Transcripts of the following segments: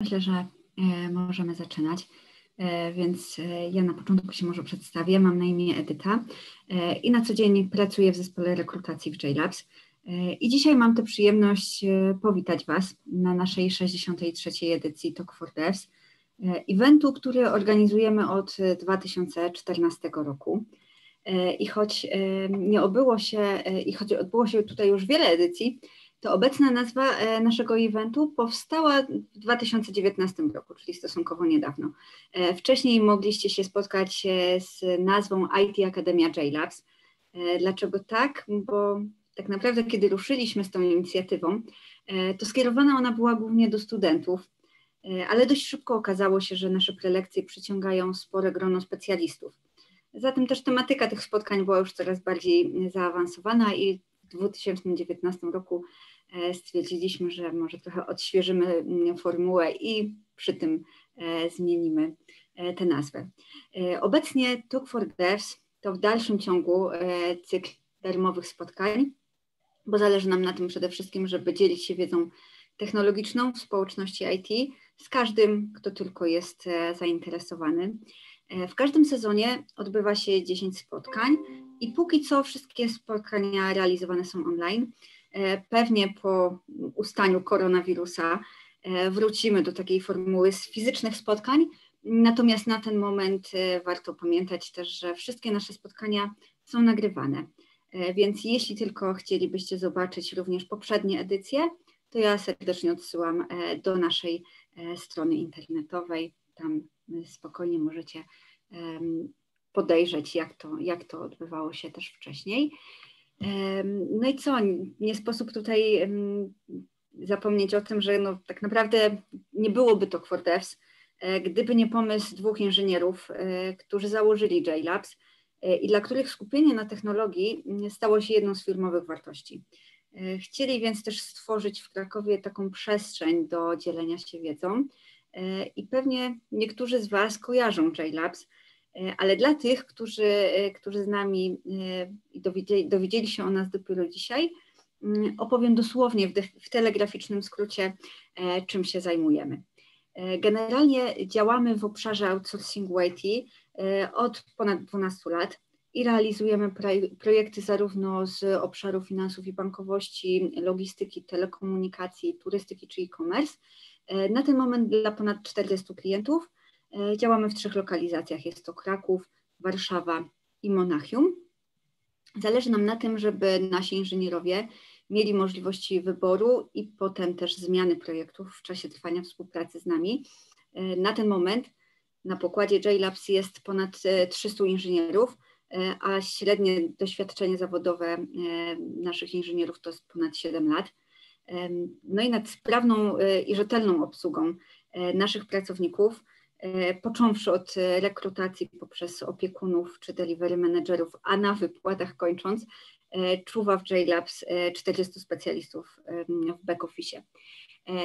Myślę, że możemy zaczynać, więc ja na początku się może przedstawię. Mam na imię Edyta i na co dzień pracuję w zespole rekrutacji w JLabs. I dzisiaj mam tę przyjemność powitać Was na naszej 63. edycji Talk for Devs, eventu, który organizujemy od 2014 roku. Choć odbyło się tutaj już wiele edycji, to obecna nazwa naszego eventu powstała w 2019 roku, czyli stosunkowo niedawno. Wcześniej mogliście się spotkać z nazwą IT Akademia JLabs. Dlaczego tak? Bo tak naprawdę, kiedy ruszyliśmy z tą inicjatywą, to skierowana ona była głównie do studentów, ale dość szybko okazało się, że nasze prelekcje przyciągają spore grono specjalistów. Zatem też tematyka tych spotkań była już coraz bardziej zaawansowana i w 2019 roku stwierdziliśmy, że może trochę odświeżymy formułę i przy tym zmienimy tę nazwę. Obecnie Talk for Devs to w dalszym ciągu cykl darmowych spotkań, bo zależy nam na tym przede wszystkim, żeby dzielić się wiedzą technologiczną w społeczności IT z każdym, kto tylko jest zainteresowany. W każdym sezonie odbywa się 10 spotkań i póki co wszystkie spotkania realizowane są online. Pewnie po ustaniu koronawirusa wrócimy do takiej formuły z fizycznych spotkań, natomiast na ten moment warto pamiętać też, że wszystkie nasze spotkania są nagrywane. Więc jeśli tylko chcielibyście zobaczyć również poprzednie edycje, to ja serdecznie odsyłam do naszej strony internetowej. Tam spokojnie możecie podejrzeć, jak to odbywało się też wcześniej. No i co, nie sposób tutaj zapomnieć o tym, że no, tak naprawdę nie byłoby Talk for Devs, gdyby nie pomysł dwóch inżynierów, którzy założyli JLabs i dla których skupienie na technologii stało się jedną z firmowych wartości. Chcieli więc też stworzyć w Krakowie taką przestrzeń do dzielenia się wiedzą i pewnie niektórzy z Was kojarzą JLabs, ale dla tych, którzy z nami dowiedzieli się o nas dopiero dzisiaj, opowiem dosłownie w telegraficznym skrócie, czym się zajmujemy. Generalnie działamy w obszarze outsourcingu IT od ponad 12 lat i realizujemy projekty zarówno z obszaru finansów i bankowości, logistyki, telekomunikacji, turystyki czy e-commerce. Na ten moment dla ponad 40 klientów. Działamy w 3 lokalizacjach, jest to Kraków, Warszawa i Monachium. Zależy nam na tym, żeby nasi inżynierowie mieli możliwości wyboru i potem też zmiany projektów w czasie trwania współpracy z nami. Na ten moment na pokładzie JLabs jest ponad 300 inżynierów, a średnie doświadczenie zawodowe naszych inżynierów to jest ponad 7 lat. No i nad sprawną i rzetelną obsługą naszych pracowników, począwszy od rekrutacji poprzez opiekunów czy delivery managerów, a na wypłatach kończąc, czuwa w JLabs 40 specjalistów w back office.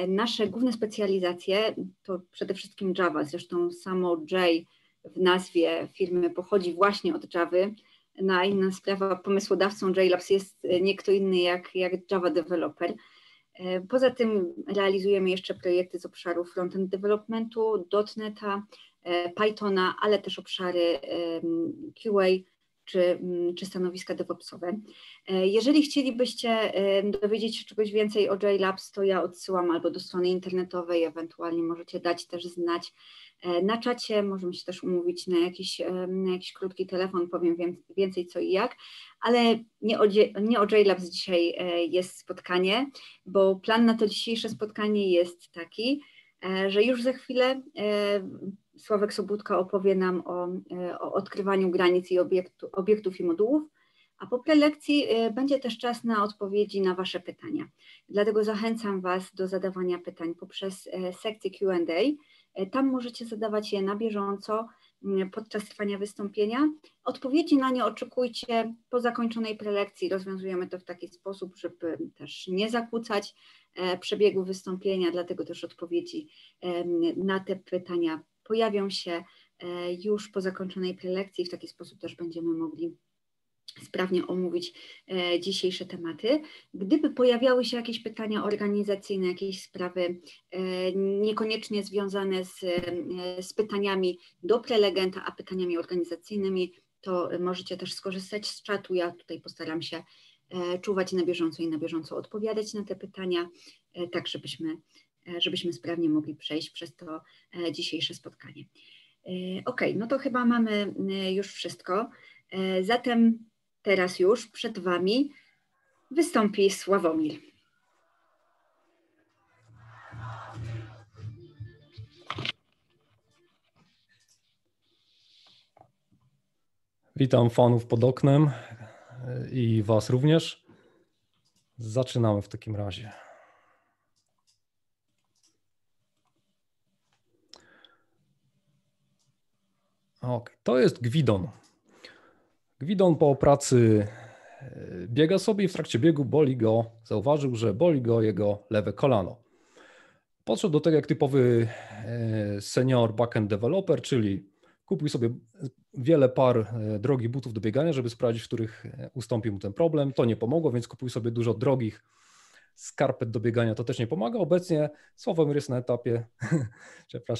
Nasze główne specjalizacje to przede wszystkim Java, zresztą samo J w nazwie firmy pochodzi właśnie od Javy. Na inna sprawa, pomysłodawcą JLabs jest nie kto inny jak Java developer. Poza tym realizujemy jeszcze projekty z obszaru frontend developmentu, .NET-a, Pythona, ale też obszary QA czy stanowiska DevOpsowe. Jeżeli chcielibyście dowiedzieć się czegoś więcej o JLabs, to ja odsyłam albo do strony internetowej, ewentualnie możecie dać też znać na czacie, możemy się też umówić na jakiś krótki telefon, powiem więcej co i jak, ale nie o JLabs dzisiaj jest spotkanie, bo plan na to dzisiejsze spotkanie jest taki, że już za chwilę Sławek Sobudka opowie nam o odkrywaniu granic i obiektów i modułów, a po prelekcji będzie też czas na odpowiedzi na Wasze pytania. Dlatego zachęcam Was do zadawania pytań poprzez sekcję Q&A. Tam możecie zadawać je na bieżąco podczas trwania wystąpienia. Odpowiedzi na nie oczekujcie po zakończonej prelekcji. Rozwiązujemy to w taki sposób, żeby też nie zakłócać przebiegu wystąpienia, dlatego też odpowiedzi na te pytania pojawią się już po zakończonej prelekcji. W taki sposób też będziemy mogli sprawnie omówić dzisiejsze tematy. Gdyby pojawiały się jakieś pytania organizacyjne, jakieś sprawy niekoniecznie związane z pytaniami do prelegenta, a pytaniami organizacyjnymi, to możecie też skorzystać z czatu. Ja tutaj postaram się czuwać na bieżąco i na bieżąco odpowiadać na te pytania, tak żebyśmy sprawnie mogli przejść przez to dzisiejsze spotkanie. Ok, no to chyba mamy już wszystko. Zatem teraz już przed Wami wystąpi Sławomir. Witam fanów pod oknem i Was również. Zaczynamy w takim razie. Ok, to jest Gwidon. Gwidon po pracy biega sobie i w trakcie biegu zauważył, że boli go jego lewe kolano. Podszedł do tego jak typowy senior backend developer, czyli kupił sobie wiele par drogich butów do biegania, żeby sprawdzić, w których ustąpi mu ten problem. To nie pomogło, więc kupił sobie dużo drogich skarpet do biegania, to też nie pomaga. Obecnie Sławomir jest na etapie,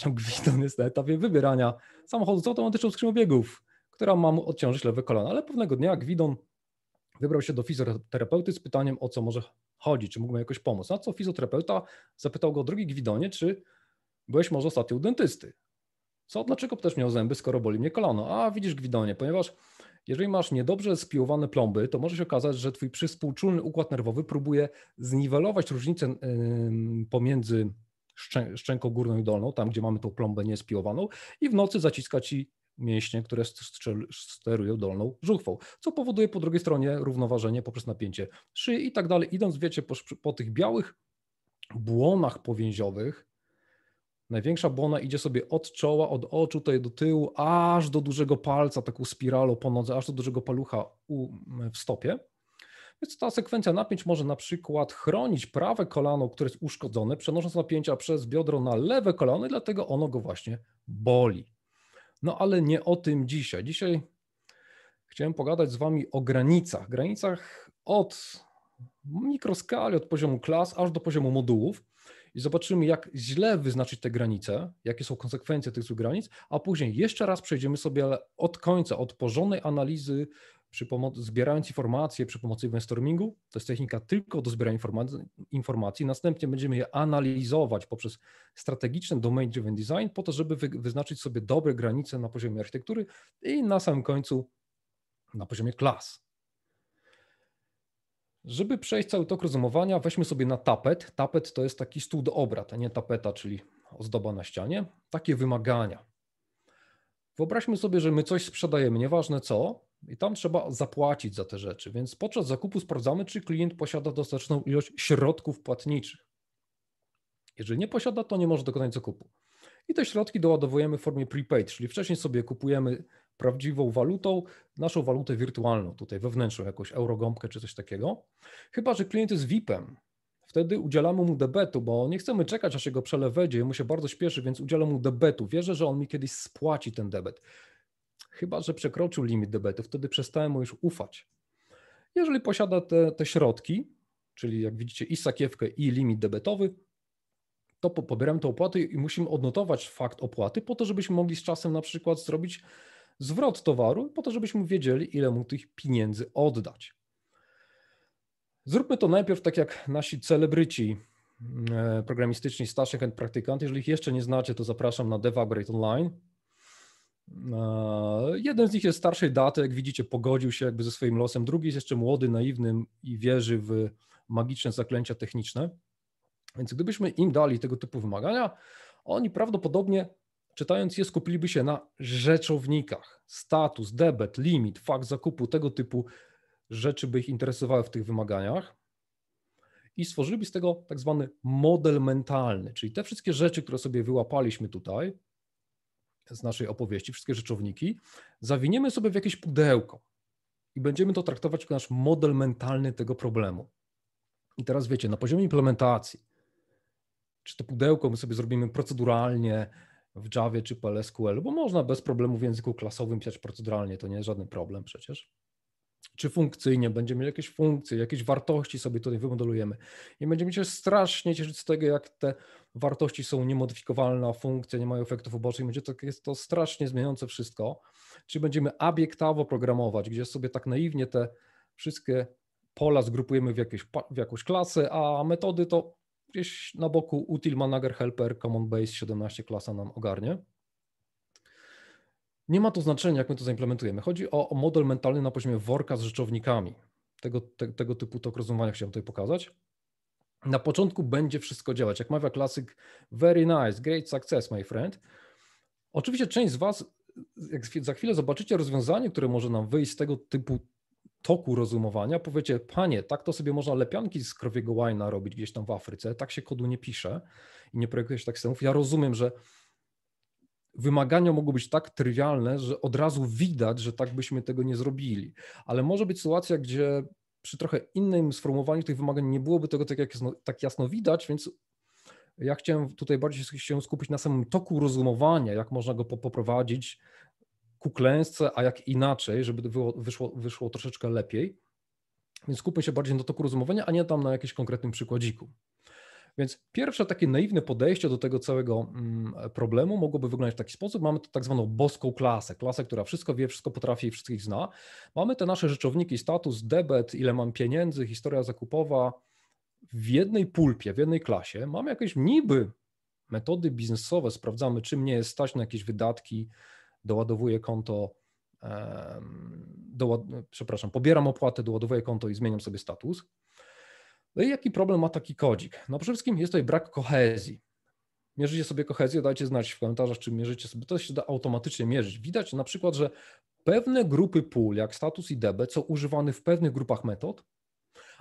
Gwidon jest na etapie wybierania samochodu z automatyczną skrzynią biegów, która ma mu odciążyć lewe kolano. Ale pewnego dnia Gwidon wybrał się do fizjoterapeuty z pytaniem, o co może chodzić, czy mógł mu jakoś pomóc. Na co fizjoterapeuta zapytał go: drogi Gwidonie, czy byłeś może ostatnio u dentysty? Dlaczego też miał zęby, skoro boli mnie kolano? A widzisz, Gwidonie, ponieważ jeżeli masz niedobrze spiłowane plomby, to może się okazać, że twój przyspółczulny układ nerwowy próbuje zniwelować różnicę pomiędzy szczęką górną i dolną, tam gdzie mamy tą plombę niespiłowaną, i w nocy zaciska ci mięśnie, które sterują dolną żuchwą, co powoduje po drugiej stronie równoważenie poprzez napięcie szyi i tak dalej. Idąc, wiecie, po tych białych błonach powięziowych, największa błona idzie sobie od czoła, od oczu tutaj do tyłu, aż do dużego palca, taką spiralą po nodze, aż do dużego palucha w stopie. Więc ta sekwencja napięć może na przykład chronić prawe kolano, które jest uszkodzone, przenosząc napięcia przez biodro na lewe kolano i dlatego ono go właśnie boli. No ale nie o tym dzisiaj. Dzisiaj chciałem pogadać z Wami o granicach. Granicach od mikroskali, od poziomu klas, aż do poziomu modułów. I zobaczymy, jak źle wyznaczyć te granice, jakie są konsekwencje tych złych granic, a później jeszcze raz przejdziemy sobie od końca, od porządnej analizy, zbierając informacje przy pomocy brainstormingu. To jest technika tylko do zbierania informacji. Następnie będziemy je analizować poprzez strategiczny domain-driven design po to, żeby wyznaczyć sobie dobre granice na poziomie architektury i na samym końcu na poziomie klas. Żeby przejść cały tok rozumowania, weźmy sobie na tapet. Tapet to jest taki stół do obrad, a nie tapeta, czyli ozdoba na ścianie. Takie wymagania. Wyobraźmy sobie, że my coś sprzedajemy, nieważne co, i tam trzeba zapłacić za te rzeczy, więc podczas zakupu sprawdzamy, czy klient posiada dostateczną ilość środków płatniczych. Jeżeli nie posiada, to nie może dokonać zakupu. I te środki doładowujemy w formie prepaid, czyli wcześniej sobie kupujemy prawdziwą walutą, naszą walutę wirtualną, tutaj wewnętrzną, jakąś eurogąbkę czy coś takiego. Chyba że klient jest VIP-em, wtedy udzielamy mu debetu, bo nie chcemy czekać, aż jego przelew wejdzie, mu się bardzo śpieszy, więc udzielam mu debetu. Wierzę, że on mi kiedyś spłaci ten debet. Chyba że przekroczył limit debetu, wtedy przestałem mu już ufać. Jeżeli posiada te środki, czyli jak widzicie i sakiewkę, i limit debetowy, to pobieram tę opłatę i musimy odnotować fakt opłaty po to, żebyśmy mogli z czasem na przykład zrobić zwrot towaru, po to, żebyśmy wiedzieli, ile mu tych pieniędzy oddać. Zróbmy to najpierw tak jak nasi celebryci programistyczni, Staszek and Praktykant. Jeżeli ich jeszcze nie znacie, to zapraszam na DevUpgrade Online. Jeden z nich jest starszej daty, jak widzicie, pogodził się jakby ze swoim losem. Drugi jest jeszcze młody, naiwny i wierzy w magiczne zaklęcia techniczne. Więc gdybyśmy im dali tego typu wymagania, oni prawdopodobnie, czytając je, skupiliby się na rzeczownikach. Status, debet, limit, fakt zakupu, tego typu rzeczy by ich interesowały w tych wymaganiach i stworzyliby z tego tak zwany model mentalny, czyli te wszystkie rzeczy, które sobie wyłapaliśmy tutaj z naszej opowieści, wszystkie rzeczowniki, zawiniemy sobie w jakieś pudełko i będziemy to traktować jako nasz model mentalny tego problemu. I teraz wiecie, na poziomie implementacji, czy to pudełko my sobie zrobimy proceduralnie w Javie czy PLSQL, bo można bez problemu w języku klasowym pisać proceduralnie, to nie jest żaden problem przecież. czy funkcyjnie, będziemy mieli jakieś funkcje, jakieś wartości sobie tutaj wymodelujemy i będziemy się strasznie cieszyć z tego, jak te wartości są niemodyfikowalne, a funkcje nie mają efektów ubocznych, jest to strasznie zmieniające wszystko, czy będziemy obiektowo programować, gdzie sobie tak naiwnie te wszystkie pola zgrupujemy w jakąś klasę, a metody to gdzieś na boku util, manager, helper, common base 17 klasa nam ogarnie. Nie ma to znaczenia, jak my to zaimplementujemy. Chodzi o model mentalny na poziomie worka z rzeczownikami. Tego typu tok rozumowania chciałem tutaj pokazać. Na początku będzie wszystko działać. Jak mawia klasyk, very nice, great success, my friend. Oczywiście część z Was, jak za chwilę zobaczycie rozwiązanie, które może nam wyjść z tego typu toku rozumowania, powiecie, panie, tak to sobie można lepianki z krowiego łajna robić gdzieś tam w Afryce, tak się kodu nie pisze i nie projektuje się tak systemów. Ja rozumiem, że wymagania mogą być tak trywialne, że od razu widać, że tak byśmy tego nie zrobili, ale może być sytuacja, gdzie przy trochę innym sformułowaniu tych wymagań nie byłoby tego tak jasno widać, więc ja chciałem tutaj bardziej się skupić na samym toku rozumowania, jak można go poprowadzić ku klęsce, a jak inaczej, żeby wyszło troszeczkę lepiej. Więc skupmy się bardziej na toku rozumowania, a nie tam na jakimś konkretnym przykładziku. Więc pierwsze takie naiwne podejście do tego całego problemu mogłoby wyglądać w taki sposób. Mamy to tak zwaną boską klasę, która wszystko wie, wszystko potrafi i wszystkich zna. Mamy te nasze rzeczowniki, status, debet, ile mam pieniędzy, historia zakupowa w jednej pulpie, w jednej klasie. Mamy jakieś niby metody biznesowe, sprawdzamy, czy mnie jest stać na jakieś wydatki, doładowuję konto, pobieram opłatę, doładowuję konto i zmieniam sobie status. No i jaki problem ma taki kodzik? No przede wszystkim jest tutaj brak kohezji. Mierzycie sobie kohezję, dajcie znać w komentarzach, czy mierzycie sobie, to się da automatycznie mierzyć. Widać na przykład, że pewne grupy pól, jak status i debet, są używane w pewnych grupach metod,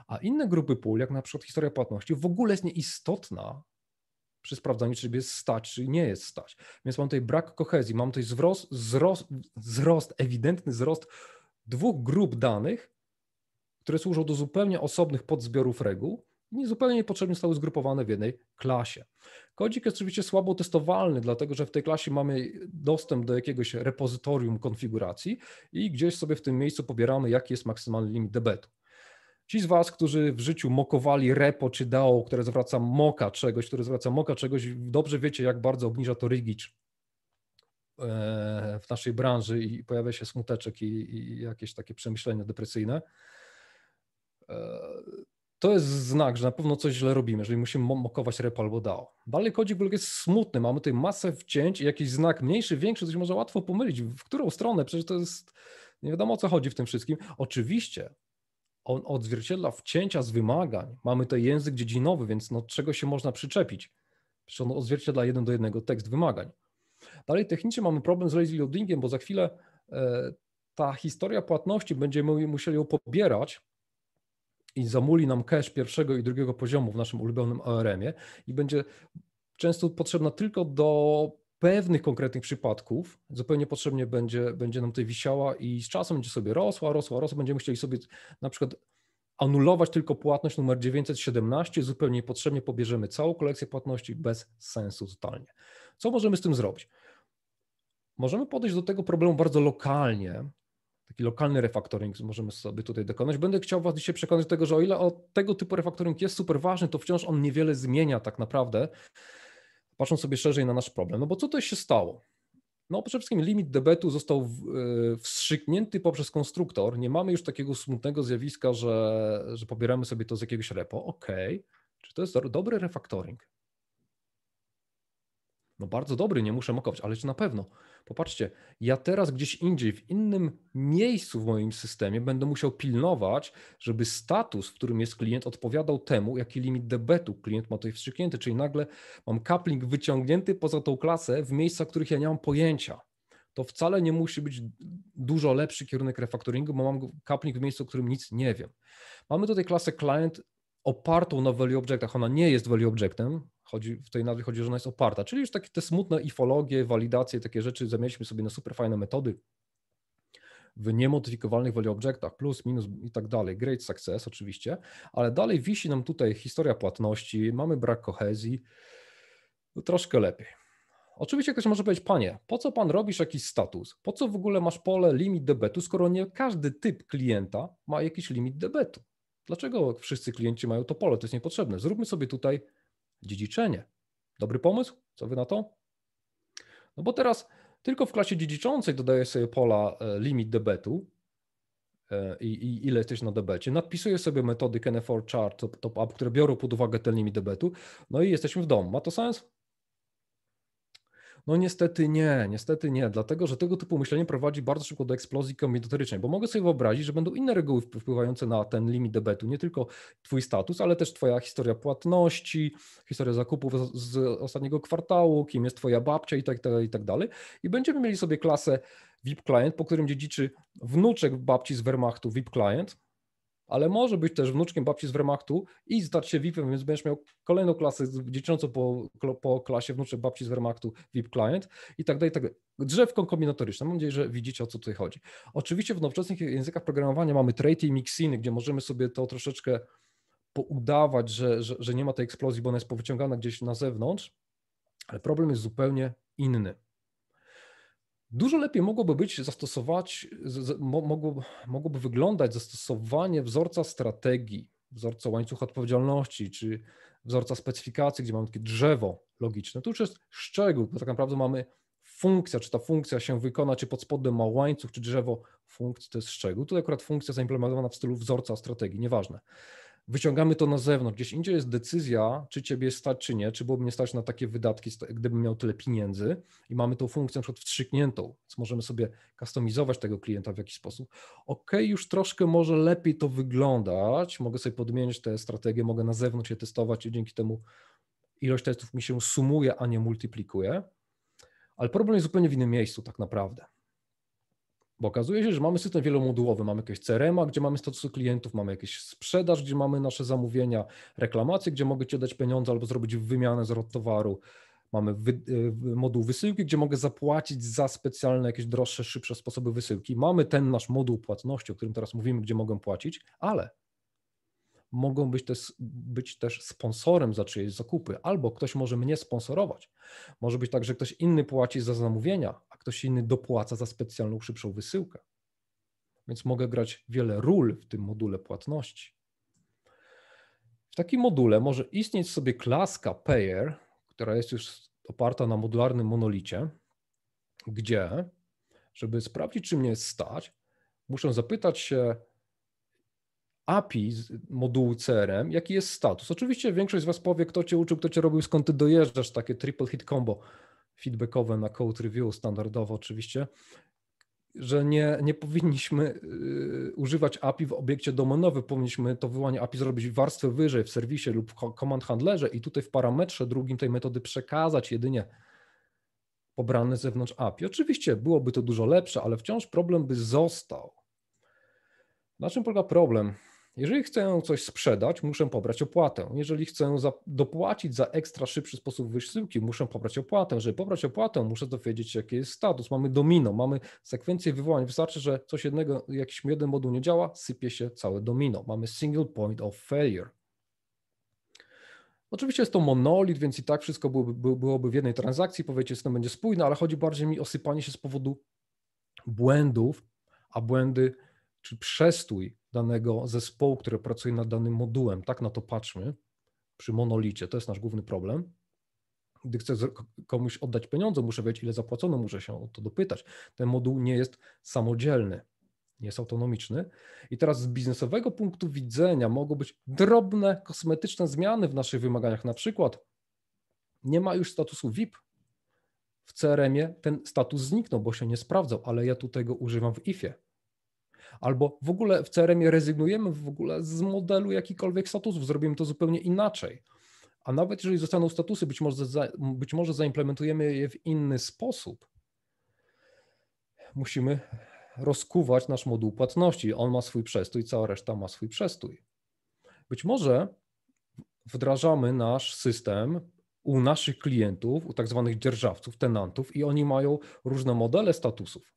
a inne grupy pól, jak na przykład historia płatności, w ogóle jest nieistotna przy sprawdzaniu, czy jest stać, czy nie jest stać. Więc mam tutaj brak kohezji, mam tutaj ewidentny wzrost dwóch grup danych, które służą do zupełnie osobnych podzbiorów reguł i niezupełnie niepotrzebnie zostały zgrupowane w jednej klasie. Kodzik jest oczywiście słabo testowalny, dlatego że w tej klasie mamy dostęp do jakiegoś repozytorium konfiguracji i gdzieś sobie w tym miejscu pobieramy, jaki jest maksymalny limit debetu. Ci z Was, którzy w życiu mokowali repo czy DAO, które zwraca moka czegoś, dobrze wiecie, jak bardzo obniża to rigicz w naszej branży i pojawia się smuteczek i jakieś takie przemyślenia depresyjne. To jest znak, że na pewno coś źle robimy, jeżeli musimy mokować repo albo DAO. Dalej kodzik jest smutny, mamy tutaj masę wcięć i jakiś znak mniejszy, większy, coś można łatwo pomylić. W którą stronę? Przecież to jest, nie wiadomo o co chodzi w tym wszystkim. Oczywiście on odzwierciedla wcięcia z wymagań. Mamy tutaj język dziedzinowy, więc no, czego się można przyczepić? Przecież on odzwierciedla 1:1 tekst wymagań. Dalej technicznie mamy problem z lazy loadingiem, bo za chwilę ta historia płatności będziemy musieli ją pobierać i zamuli nam cache pierwszego i drugiego poziomu w naszym ulubionym ORM-ie i będzie często potrzebna tylko do pewnych konkretnych przypadków, zupełnie potrzebnie będzie nam tutaj wisiała i z czasem będzie sobie rosła, będziemy chcieli sobie na przykład anulować tylko płatność numer 917, zupełnie niepotrzebnie pobierzemy całą kolekcję płatności bez sensu totalnie. Co możemy z tym zrobić? Możemy podejść do tego problemu bardzo lokalnie, taki lokalny refaktoring możemy sobie tutaj dokonać. Będę chciał Was dzisiaj przekonać do tego, że o ile tego typu refaktoring jest super ważny, to wciąż on niewiele zmienia tak naprawdę, patrząc sobie szerzej na nasz problem. No bo co to się stało? No przede wszystkim limit debetu został wstrzyknięty poprzez konstruktor. Nie mamy już takiego smutnego zjawiska, że pobieramy sobie to z jakiegoś repo. Okej. Czy to jest dobry refaktoring? No bardzo dobry, nie muszę mokować, ale czy na pewno? Popatrzcie, ja teraz gdzieś indziej, w innym miejscu w moim systemie będę musiał pilnować, żeby status, w którym jest klient, odpowiadał temu, jaki limit debetu klient ma tutaj wstrzyknięty, czyli nagle mam coupling wyciągnięty poza tą klasę w miejscach, w których ja nie mam pojęcia. To wcale nie musi być dużo lepszy kierunek refaktoringu, bo mam coupling w miejscu, w którym nic nie wiem. Mamy tutaj klasę client opartą na value objectach, ona nie jest value objectem, w tej nazwie chodzi, że ona jest oparta, czyli już takie te smutne ifologie, walidacje, takie rzeczy zamieniliśmy sobie na super fajne metody w niemodyfikowalnych value objectach, plus, minus i tak dalej, great success oczywiście, ale dalej wisi nam tutaj historia płatności, mamy brak kohezji, troszkę lepiej. Oczywiście ktoś może powiedzieć, panie, po co pan robisz jakiś status? Po co w ogóle masz pole limit debetu, skoro nie każdy typ klienta ma jakiś limit debetu? Dlaczego wszyscy klienci mają to pole? To jest niepotrzebne. Zróbmy sobie tutaj dziedziczenie. Dobry pomysł? Co wy na to? No bo teraz tylko w klasie dziedziczącej dodaję sobie pola limit debetu i ile jesteś na debecie. Nadpisuję sobie metody Kenneth Chart, top up, które biorą pod uwagę ten limit debetu. No i jesteśmy w domu. Ma to sens? No niestety nie, dlatego że tego typu myślenie prowadzi bardzo szybko do eksplozji kombinatorycznej, bo mogę sobie wyobrazić, że będą inne reguły wpływające na ten limit debetu, nie tylko twój status, ale też twoja historia płatności, historia zakupów z ostatniego kwartału, kim jest twoja babcia i tak dalej. I będziemy mieli sobie klasę VIP Client, po którym dziedziczy wnuczek babci z Wehrmachtu VIP Client, ale może być też wnuczkiem babci z Wehrmachtu i stać się VIP-em, więc będziesz miał kolejną klasę dziedziczącą po klasie wnuczek babci z Wehrmachtu VIP Client i tak dalej, i tak dalej. Drzewko kombinatoryczne. Mam nadzieję, że widzicie, o co tutaj chodzi. Oczywiście w nowoczesnych językach programowania mamy traity i mixiny, gdzie możemy sobie to troszeczkę poudawać, że nie ma tej eksplozji, bo ona jest powyciągana gdzieś na zewnątrz, ale problem jest zupełnie inny. Dużo lepiej mogłoby być mogłoby wyglądać zastosowanie wzorca strategii, wzorca łańcucha odpowiedzialności, czy wzorca specyfikacji, gdzie mamy takie drzewo logiczne. Tu już jest szczegół, bo tak naprawdę mamy funkcja, czy ta funkcja się wykona, czy pod spodem ma łańcuch, czy drzewo funkcji, to jest szczegół. Tutaj akurat funkcja zaimplementowana w stylu wzorca strategii, nieważne. Wyciągamy to na zewnątrz, gdzieś indziej jest decyzja, czy ciebie stać, czy nie, czy byłoby mnie stać na takie wydatki, gdybym miał tyle pieniędzy i mamy tą funkcję na przykład wstrzykniętą, więc możemy sobie kustomizować tego klienta w jakiś sposób. Już troszkę może lepiej to wyglądać, mogę sobie podmienić tę strategię, mogę na zewnątrz je testować i dzięki temu ilość testów mi się sumuje, a nie multiplikuje, ale problem jest zupełnie w innym miejscu tak naprawdę. Bo okazuje się, że mamy system wielomodułowy, mamy jakieś CRM-a, gdzie mamy statusy klientów, mamy jakieś sprzedaż, gdzie mamy nasze zamówienia, reklamacje, gdzie mogę Ci dać pieniądze albo zrobić wymianę, zwrot towaru. Mamy moduł wysyłki, gdzie mogę zapłacić za specjalne, jakieś droższe, szybsze sposoby wysyłki. Mamy ten nasz moduł płatności, o którym teraz mówimy, gdzie mogę płacić, ale mogą być też sponsorem za czyjeś zakupy, albo ktoś może mnie sponsorować. Może być tak, że ktoś inny płaci za zamówienia, a ktoś inny dopłaca za specjalną, szybszą wysyłkę. Więc mogę grać wiele ról w tym module płatności. W takim module może istnieć sobie klaska Payer, która jest już oparta na modularnym monolicie, gdzie, żeby sprawdzić, czy mnie jest stać, muszę zapytać się API z modułu CRM, jaki jest status. Oczywiście większość z Was powie, kto Cię uczył, kto Cię robił, skąd Ty dojeżdżasz, takie triple hit combo feedbackowe na code review, standardowo oczywiście, że nie powinniśmy używać API w obiekcie domenowym, powinniśmy to wywołanie API zrobić warstwę wyżej w serwisie lub w command handlerze i tutaj w parametrze drugim tej metody przekazać jedynie pobrane z zewnątrz API. Oczywiście byłoby to dużo lepsze, ale wciąż problem by został. Na czym polega problem? Jeżeli chcę coś sprzedać, muszę pobrać opłatę. Jeżeli chcę dopłacić za ekstra szybszy sposób wysyłki, muszę pobrać opłatę. Żeby pobrać opłatę, muszę dowiedzieć, jaki jest status. Mamy domino, mamy sekwencję wywołań. Wystarczy, że coś jakiś jeden moduł nie działa, sypie się całe domino. Mamy single point of failure. Oczywiście jest to monolit, więc i tak wszystko byłoby w jednej transakcji. Powiecie, system będzie spójny, ale chodzi bardziej mi o sypanie się z powodu błędów, a błędy czy przestój danego zespołu, który pracuje nad danym modułem. Tak na to patrzmy przy monolicie. To jest nasz główny problem. Gdy chcę komuś oddać pieniądze, muszę wiedzieć, ile zapłacono, muszę się o to dopytać. Ten moduł nie jest samodzielny, nie jest autonomiczny. I teraz z biznesowego punktu widzenia mogą być drobne, kosmetyczne zmiany w naszych wymaganiach. Na przykład nie ma już statusu VIP. W CRM-ie ten status zniknął, bo się nie sprawdzał, ale ja tutaj go używam w IF-ie. Albo w ogóle w CRM-ie rezygnujemy w ogóle z modelu jakichkolwiek statusów, zrobimy to zupełnie inaczej. A nawet jeżeli zostaną statusy, być może zaimplementujemy je w inny sposób, musimy rozkuwać nasz moduł płatności. On ma swój przestój, cała reszta ma swój przestój. Być może wdrażamy nasz system u naszych klientów, u tak zwanych dzierżawców, tenantów i oni mają różne modele statusów.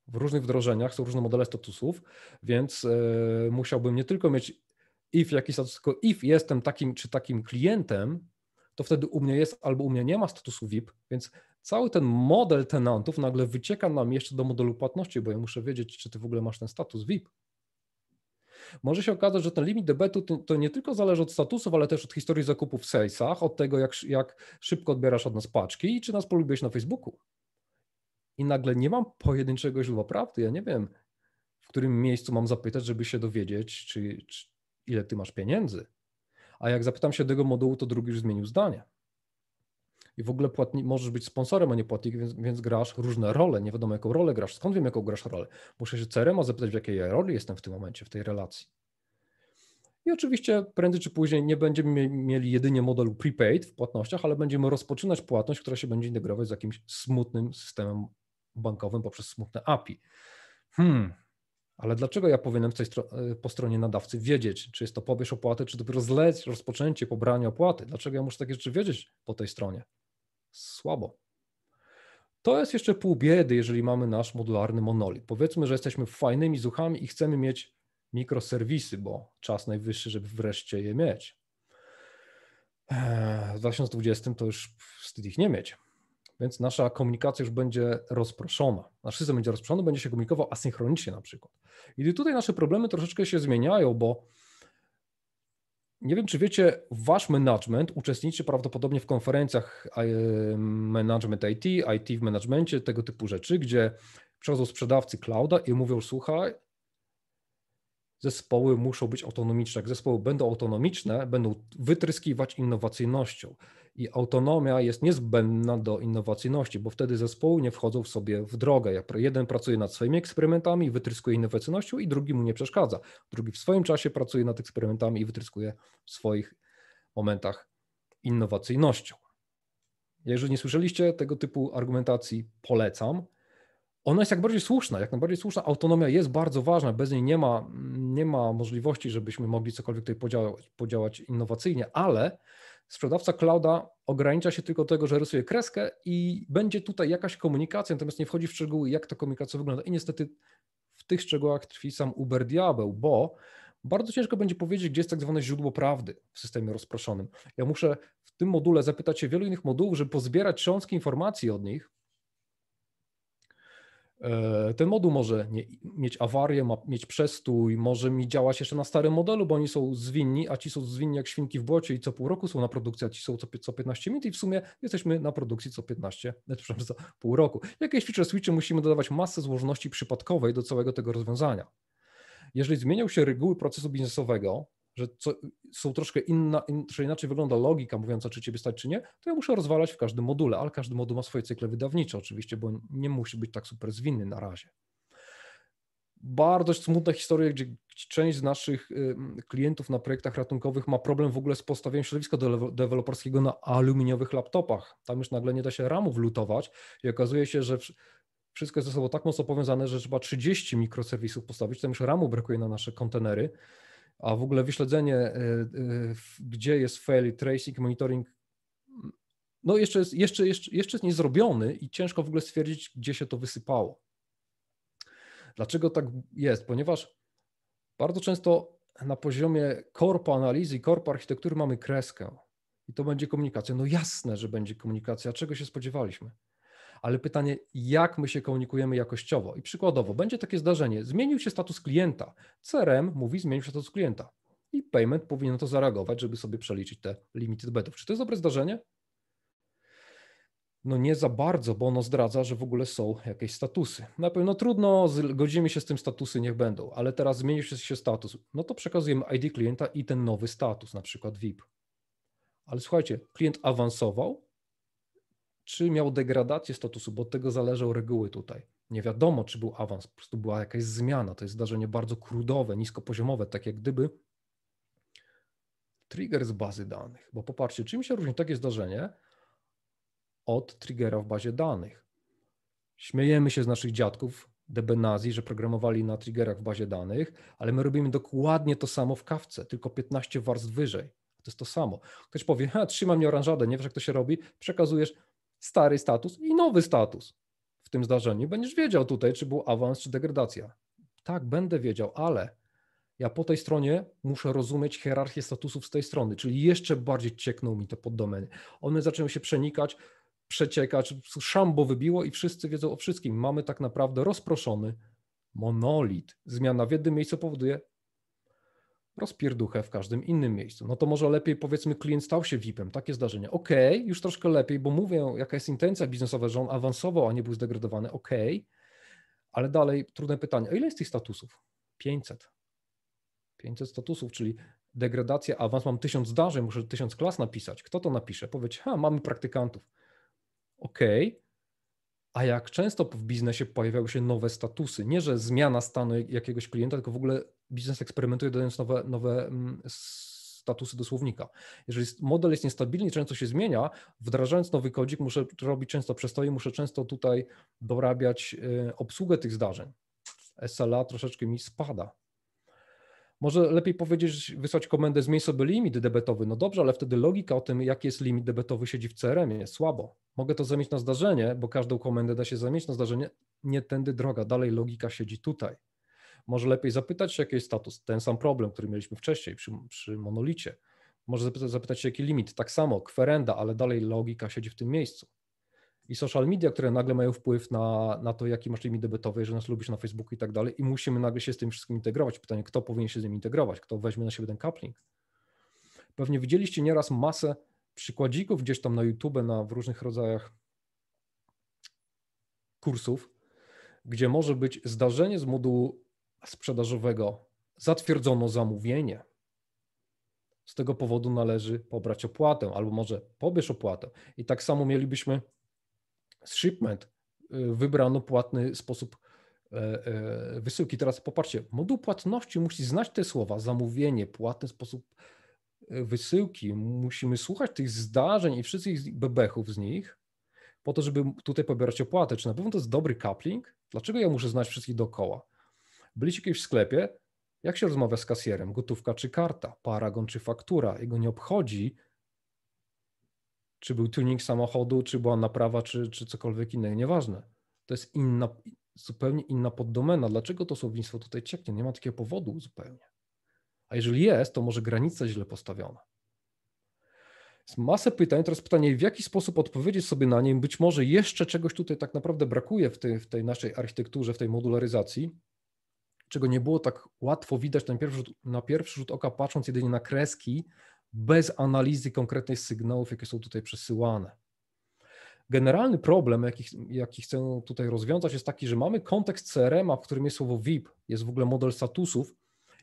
W różnych wdrożeniach są różne modele statusów, więc musiałbym nie tylko mieć if jakiś status, tylko if jestem takim czy takim klientem, to wtedy u mnie jest albo u mnie nie ma statusu VIP, więc cały ten model tenantów nagle wycieka nam jeszcze do modelu płatności, bo ja muszę wiedzieć, czy ty w ogóle masz ten status VIP. Może się okazać, że ten limit debetu to nie tylko zależy od statusów, ale też od historii zakupów w salesach, od tego, jak szybko odbierasz od nas paczki i czy nas polubiłeś na Facebooku. I nagle nie mam pojedynczego źródła prawdy. Ja nie wiem, w którym miejscu mam zapytać, żeby się dowiedzieć, czy ile ty masz pieniędzy. A jak zapytam się tego modułu, to drugi już zmienił zdanie. I w ogóle możesz być sponsorem, a nie płatnikiem, więc grasz różne role. Nie wiadomo, jaką rolę grasz. Skąd wiem, jaką grasz rolę? Muszę się CRM-a zapytać, w jakiej ja roli jestem w tym momencie, w tej relacji. I oczywiście prędzej czy później nie będziemy mieli jedynie modelu prepaid w płatnościach, ale będziemy rozpoczynać płatność, która się będzie integrować z jakimś smutnym systemem bankowym poprzez smutne API. Ale dlaczego ja powinienem po stronie nadawcy wiedzieć, czy jest to pobierz opłaty, czy dopiero zleć rozpoczęcie pobrania opłaty? Dlaczego ja muszę takie rzeczy wiedzieć po tej stronie? Słabo. To jest jeszcze pół biedy, jeżeli mamy nasz modularny monolit. Powiedzmy, że jesteśmy fajnymi zuchami i chcemy mieć mikroserwisy, bo czas najwyższy, żeby wreszcie je mieć. W 2020 to już wstyd ich nie mieć. Więc nasza komunikacja już będzie rozproszona. Nasz system będzie rozproszony, będzie się komunikował asynchronicznie na przykład. I tutaj nasze problemy troszeczkę się zmieniają, bo nie wiem, czy wiecie, wasz management uczestniczy prawdopodobnie w konferencjach Management IT w managemencie, tego typu rzeczy, gdzie przychodzą sprzedawcy clouda i mówią, słuchaj, zespoły muszą być autonomiczne. Jak zespoły będą autonomiczne, będą wytryskiwać innowacyjnością. I autonomia jest niezbędna do innowacyjności, bo wtedy zespoły nie wchodzą w sobie w drogę. Jak jeden pracuje nad swoimi eksperymentami i wytryskuje innowacyjnością i drugi mu nie przeszkadza. Drugi w swoim czasie pracuje nad eksperymentami i wytryskuje w swoich momentach innowacyjnością. Jeżeli nie słyszeliście tego typu argumentacji, polecam. Ona jest jak najbardziej słuszna. Autonomia jest bardzo ważna, bez niej nie ma możliwości, żebyśmy mogli cokolwiek tutaj podziałać innowacyjnie, ale sprzedawca clouda ogranicza się tylko do tego, że rysuje kreskę i będzie tutaj jakaś komunikacja, natomiast nie wchodzi w szczegóły, jak ta komunikacja wygląda. I niestety w tych szczegółach tkwi sam Uber diabeł, bo bardzo ciężko będzie powiedzieć, gdzie jest tak zwane źródło prawdy w systemie rozproszonym. Ja muszę w tym module zapytać się wielu innych modułów, żeby pozbierać cząstki informacji od nich. Ten moduł może mieć awarię, ma mieć przestój, może mi działać jeszcze na starym modelu, bo oni są zwinni, a ci są zwinni jak świnki w błocie i co pół roku są na produkcji, a ci są co 15 minut i w sumie jesteśmy na produkcji co pół roku. Jakieś feature switche musimy dodawać masę złożoności przypadkowej do całego tego rozwiązania. Jeżeli zmienią się reguły procesu biznesowego, że są troszkę troszkę inaczej wygląda logika mówiąca, czy ciebie stać, czy nie, to ja muszę rozwalać w każdym module, ale każdy moduł ma swoje cykle wydawnicze oczywiście, bo nie musi być tak super zwinny na razie. Bardzo smutna historia, gdzie część z naszych klientów na projektach ratunkowych ma problem w ogóle z postawieniem środowiska deweloperskiego na aluminiowych laptopach. Tam już nagle nie da się ramów lutować i okazuje się, że wszystko jest ze sobą tak mocno powiązane, że trzeba 30 mikroserwisów postawić, tam już ramu brakuje na nasze kontenery, a w ogóle wyśledzenie, gdzie jest fail, tracing, monitoring, no jeszcze jest niezrobiony i ciężko w ogóle stwierdzić, gdzie się to wysypało. Dlaczego tak jest? Ponieważ bardzo często na poziomie korpo analizy i korpo architektury mamy kreskę i to będzie komunikacja. No jasne, że będzie komunikacja, czego się spodziewaliśmy. Ale pytanie, jak my się komunikujemy jakościowo? I przykładowo, będzie takie zdarzenie, zmienił się status klienta. CRM mówi, zmienił się status klienta. I payment powinien to zareagować, żeby sobie przeliczyć te limity debetów. Czy to jest dobre zdarzenie? No nie za bardzo, bo ono zdradza, że w ogóle są jakieś statusy. Na pewno trudno, godzimy się z tym, statusy niech będą, ale teraz zmienił się status. No to przekazujemy ID klienta i ten nowy status, na przykład VIP. Ale słuchajcie, klient awansował, czy miał degradację statusu, bo od tego zależą reguły tutaj. Nie wiadomo, czy był awans, po prostu była jakaś zmiana. To jest zdarzenie bardzo krudowe, niskopoziomowe, tak jak gdyby trigger z bazy danych. Bo popatrzcie, czym się różni takie zdarzenie od triggera w bazie danych? Śmiejemy się z naszych dziadków, debenazji, że programowali na triggerach w bazie danych, ale my robimy dokładnie to samo w Kafce, tylko 15 warstw wyżej. To jest to samo. Ktoś powie, trzyma mnie oranżadę, nie wiesz jak to się robi, przekazujesz stary status i nowy status w tym zdarzeniu. Będziesz wiedział tutaj, czy był awans, czy degradacja. Tak, będę wiedział, ale ja po tej stronie muszę rozumieć hierarchię statusów z tej strony, czyli jeszcze bardziej ciekną mi te poddomeny. One zaczynają się przenikać przecieka, czy szambo wybiło i wszyscy wiedzą o wszystkim. Mamy tak naprawdę rozproszony monolit. Zmiana w jednym miejscu powoduje rozpierduchę w każdym innym miejscu. No to może lepiej, powiedzmy, klient stał się VIP-em, takie zdarzenie. Okej, już troszkę lepiej, bo mówię, jaka jest intencja biznesowa, że on awansował, a nie był zdegradowany. Okej, ale dalej trudne pytanie. A ile jest tych statusów? 500. 500 statusów, czyli degradacja, awans, mam 1000 zdarzeń, muszę 1000 klas napisać. Kto to napisze? Powiedz, mamy praktykantów. Okej, a jak często w biznesie pojawiały się nowe statusy? Nie, że zmiana stanu jakiegoś klienta, tylko w ogóle biznes eksperymentuje, dodając nowe statusy do słownika. Jeżeli model jest niestabilny, często się zmienia, wdrażając nowy kodzik, muszę robić często przestoje, muszę często tutaj dorabiać obsługę tych zdarzeń. SLA troszeczkę mi spada. Może lepiej powiedzieć, wysłać komendę zmień sobie limit debetowy. No dobrze, ale wtedy logika o tym, jaki jest limit debetowy, siedzi w CRM-ie. Słabo. Mogę to zamieć na zdarzenie, bo każdą komendę da się zamieć na zdarzenie. Nie tędy droga. Dalej logika siedzi tutaj. Może lepiej zapytać się, jaki jest status. Ten sam problem, który mieliśmy wcześniej przy monolicie. Może zapytać się, jaki limit. Tak samo, kwerenda, ale dalej logika siedzi w tym miejscu. I social media, które nagle mają wpływ na to, jaki masz limit debetowy, że nas lubisz na Facebooku i tak dalej, i musimy nagle się z tym wszystkim integrować. Pytanie, kto powinien się z tym integrować, kto weźmie na siebie ten coupling. Pewnie widzieliście nieraz masę przykładzików gdzieś tam na YouTube, w różnych rodzajach kursów, gdzie może być zdarzenie z modułu sprzedażowego, zatwierdzono zamówienie. Z tego powodu należy pobrać opłatę, albo może pobierz opłatę. I tak samo mielibyśmy shipment, wybrano płatny sposób wysyłki. Teraz popatrzcie, moduł płatności musi znać te słowa, zamówienie, płatny sposób wysyłki. Musimy słuchać tych zdarzeń i wszystkich bebechów z nich po to, żeby tutaj pobierać opłatę. Czy na pewno to jest dobry coupling? Dlaczego ja muszę znać wszystkich dookoła? Byliście kiedyś w sklepie, jak się rozmawia z kasjerem? Gotówka czy karta? Paragon czy faktura? Jego nie obchodzi, czy był tuning samochodu, czy była naprawa, czy cokolwiek innego, nieważne. To jest zupełnie inna poddomena. Dlaczego to słownictwo tutaj cieknie? Nie ma takiego powodu zupełnie. A jeżeli jest, to może granica źle postawiona. Jest masę pytań, teraz pytanie, w jaki sposób odpowiedzieć sobie na nie, być może jeszcze czegoś tutaj tak naprawdę brakuje w tej naszej architekturze, w tej modularyzacji, czego nie było tak łatwo widać na pierwszy rzut oka, patrząc jedynie na kreski, bez analizy konkretnych sygnałów, jakie są tutaj przesyłane. Generalny problem, jaki chcę tutaj rozwiązać, jest taki, że mamy kontekst CRM-a, w którym jest słowo VIP, jest w ogóle model statusów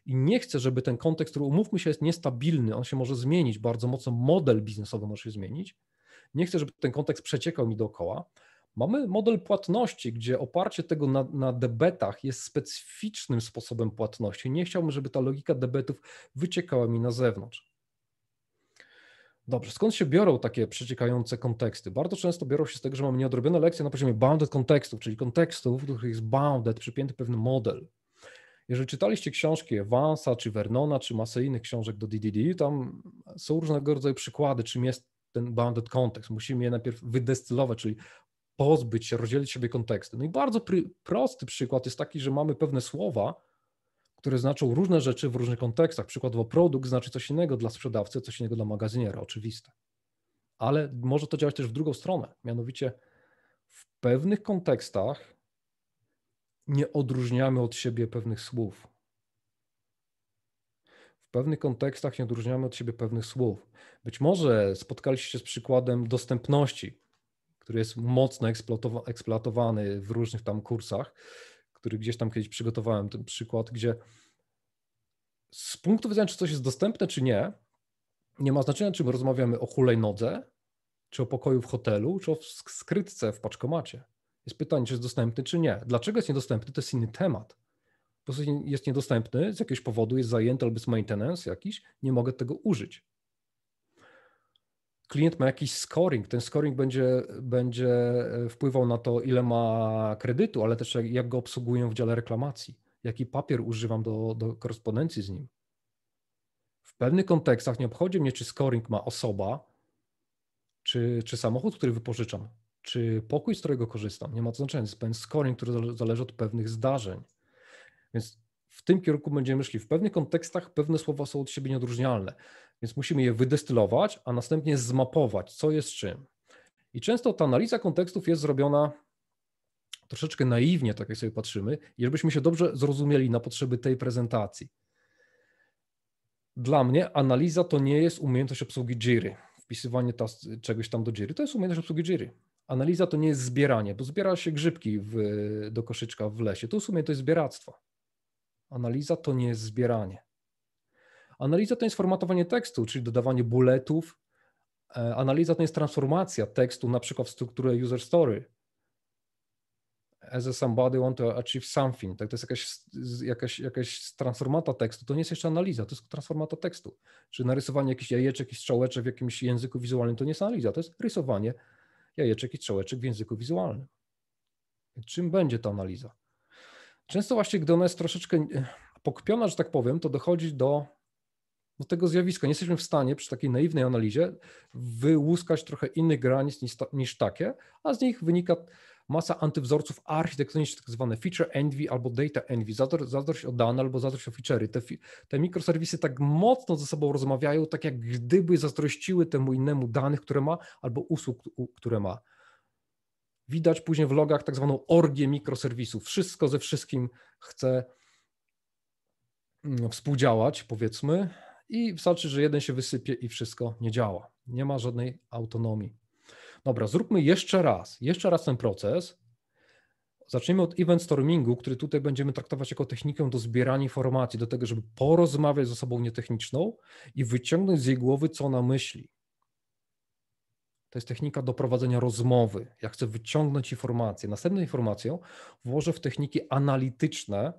i nie chcę, żeby ten kontekst, który umówmy się jest niestabilny, on się może zmienić bardzo mocno, model biznesowy może się zmienić, nie chcę, żeby ten kontekst przeciekał mi dookoła. Mamy model płatności, gdzie oparcie tego na debetach jest specyficznym sposobem płatności. Nie chciałbym, żeby ta logika debetów wyciekała mi na zewnątrz. Dobrze, skąd się biorą takie przeciekające konteksty? Bardzo często biorą się z tego, że mamy nieodrobione lekcje na poziomie bounded kontekstów, czyli kontekstów, w których jest bounded, przypięty pewien model. Jeżeli czytaliście książki Evansa, czy Vernona, czy masę innych książek do DDD, tam są różnego rodzaju przykłady, czym jest ten bounded kontekst. Musimy je najpierw wydestylować, czyli pozbyć się, rozdzielić sobie konteksty. No i bardzo prosty przykład jest taki, że mamy pewne słowa, które znaczą różne rzeczy w różnych kontekstach. Przykładowo produkt znaczy coś innego dla sprzedawcy, coś innego dla magazyniera, oczywiste. Ale może to działać też w drugą stronę, mianowicie w pewnych kontekstach nie odróżniamy od siebie pewnych słów. W pewnych kontekstach nie odróżniamy od siebie pewnych słów. Być może spotkaliście się z przykładem dostępności, który jest mocno eksploatowany w różnych tam kursach, który gdzieś tam kiedyś przygotowałem, ten przykład, gdzie z punktu widzenia, czy coś jest dostępne, czy nie, nie ma znaczenia, czy my rozmawiamy o hulajnodze, czy o pokoju w hotelu, czy o skrytce w paczkomacie. Jest pytanie, czy jest dostępny, czy nie. Dlaczego jest niedostępny? To jest inny temat. Po prostu jest niedostępny, z jakiegoś powodu jest zajęty albo jest maintenance jakiś, nie mogę tego użyć. Klient ma jakiś scoring, ten scoring będzie wpływał na to, ile ma kredytu, ale też jak go obsługuję w dziale reklamacji, jaki papier używam do korespondencji z nim. W pewnych kontekstach nie obchodzi mnie, czy scoring ma osoba, czy samochód, który wypożyczam, czy pokój, z którego korzystam. Nie ma to znaczenia, jest pewien scoring, który zależy od pewnych zdarzeń. Więc w tym kierunku będziemy szli. W pewnych kontekstach pewne słowa są od siebie nieodróżnialne, więc musimy je wydestylować, a następnie zmapować, co jest czym. I często ta analiza kontekstów jest zrobiona troszeczkę naiwnie, tak jak sobie patrzymy, i żebyśmy się dobrze zrozumieli na potrzeby tej prezentacji. Dla mnie analiza to nie jest umiejętność obsługi Jiry, wpisywanie czegoś tam do Jiry, to jest umiejętność obsługi Jiry. Analiza to nie jest zbieranie, bo zbiera się grzybki do koszyczka w lesie, to jest umiejętność zbieractwa. Analiza to nie jest zbieranie. Analiza to jest formatowanie tekstu, czyli dodawanie bulletów. Analiza to jest transformacja tekstu, na przykład w strukturę user story. As a somebody want to achieve something. Tak, to jest jakaś transformata tekstu. To nie jest jeszcze analiza, to jest transformata tekstu. Czy narysowanie jakichś jajeczek i strzałeczek w jakimś języku wizualnym to nie jest analiza, to jest rysowanie jajeczek i strzałeczek w języku wizualnym. Czym będzie ta analiza? Często właśnie, gdy ona jest troszeczkę pokpiona, że tak powiem, to dochodzi do tego zjawiska. Nie jesteśmy w stanie przy takiej naiwnej analizie wyłuskać trochę innych granic niż takie, a z nich wynika masa antywzorców architektonicznych, tak zwane feature envy albo data envy, zazdrość o dane albo zazdrość o feature'y. Te mikroserwisy tak mocno ze sobą rozmawiają, tak jak gdyby zazdrościły temu innemu danych, które ma, albo usług, które ma. Widać później w logach tak zwaną orgię mikroserwisów. Wszystko ze wszystkim chce współdziałać, powiedzmy, i wystarczy, że jeden się wysypie i wszystko nie działa. Nie ma żadnej autonomii. Dobra, zróbmy jeszcze raz ten proces. Zacznijmy od event stormingu, który tutaj będziemy traktować jako technikę do zbierania informacji, do tego, żeby porozmawiać z osobą nietechniczną i wyciągnąć z jej głowy, co ona myśli. To jest technika do prowadzenia rozmowy. Ja chcę wyciągnąć informację. Następną informację włożę w techniki analityczne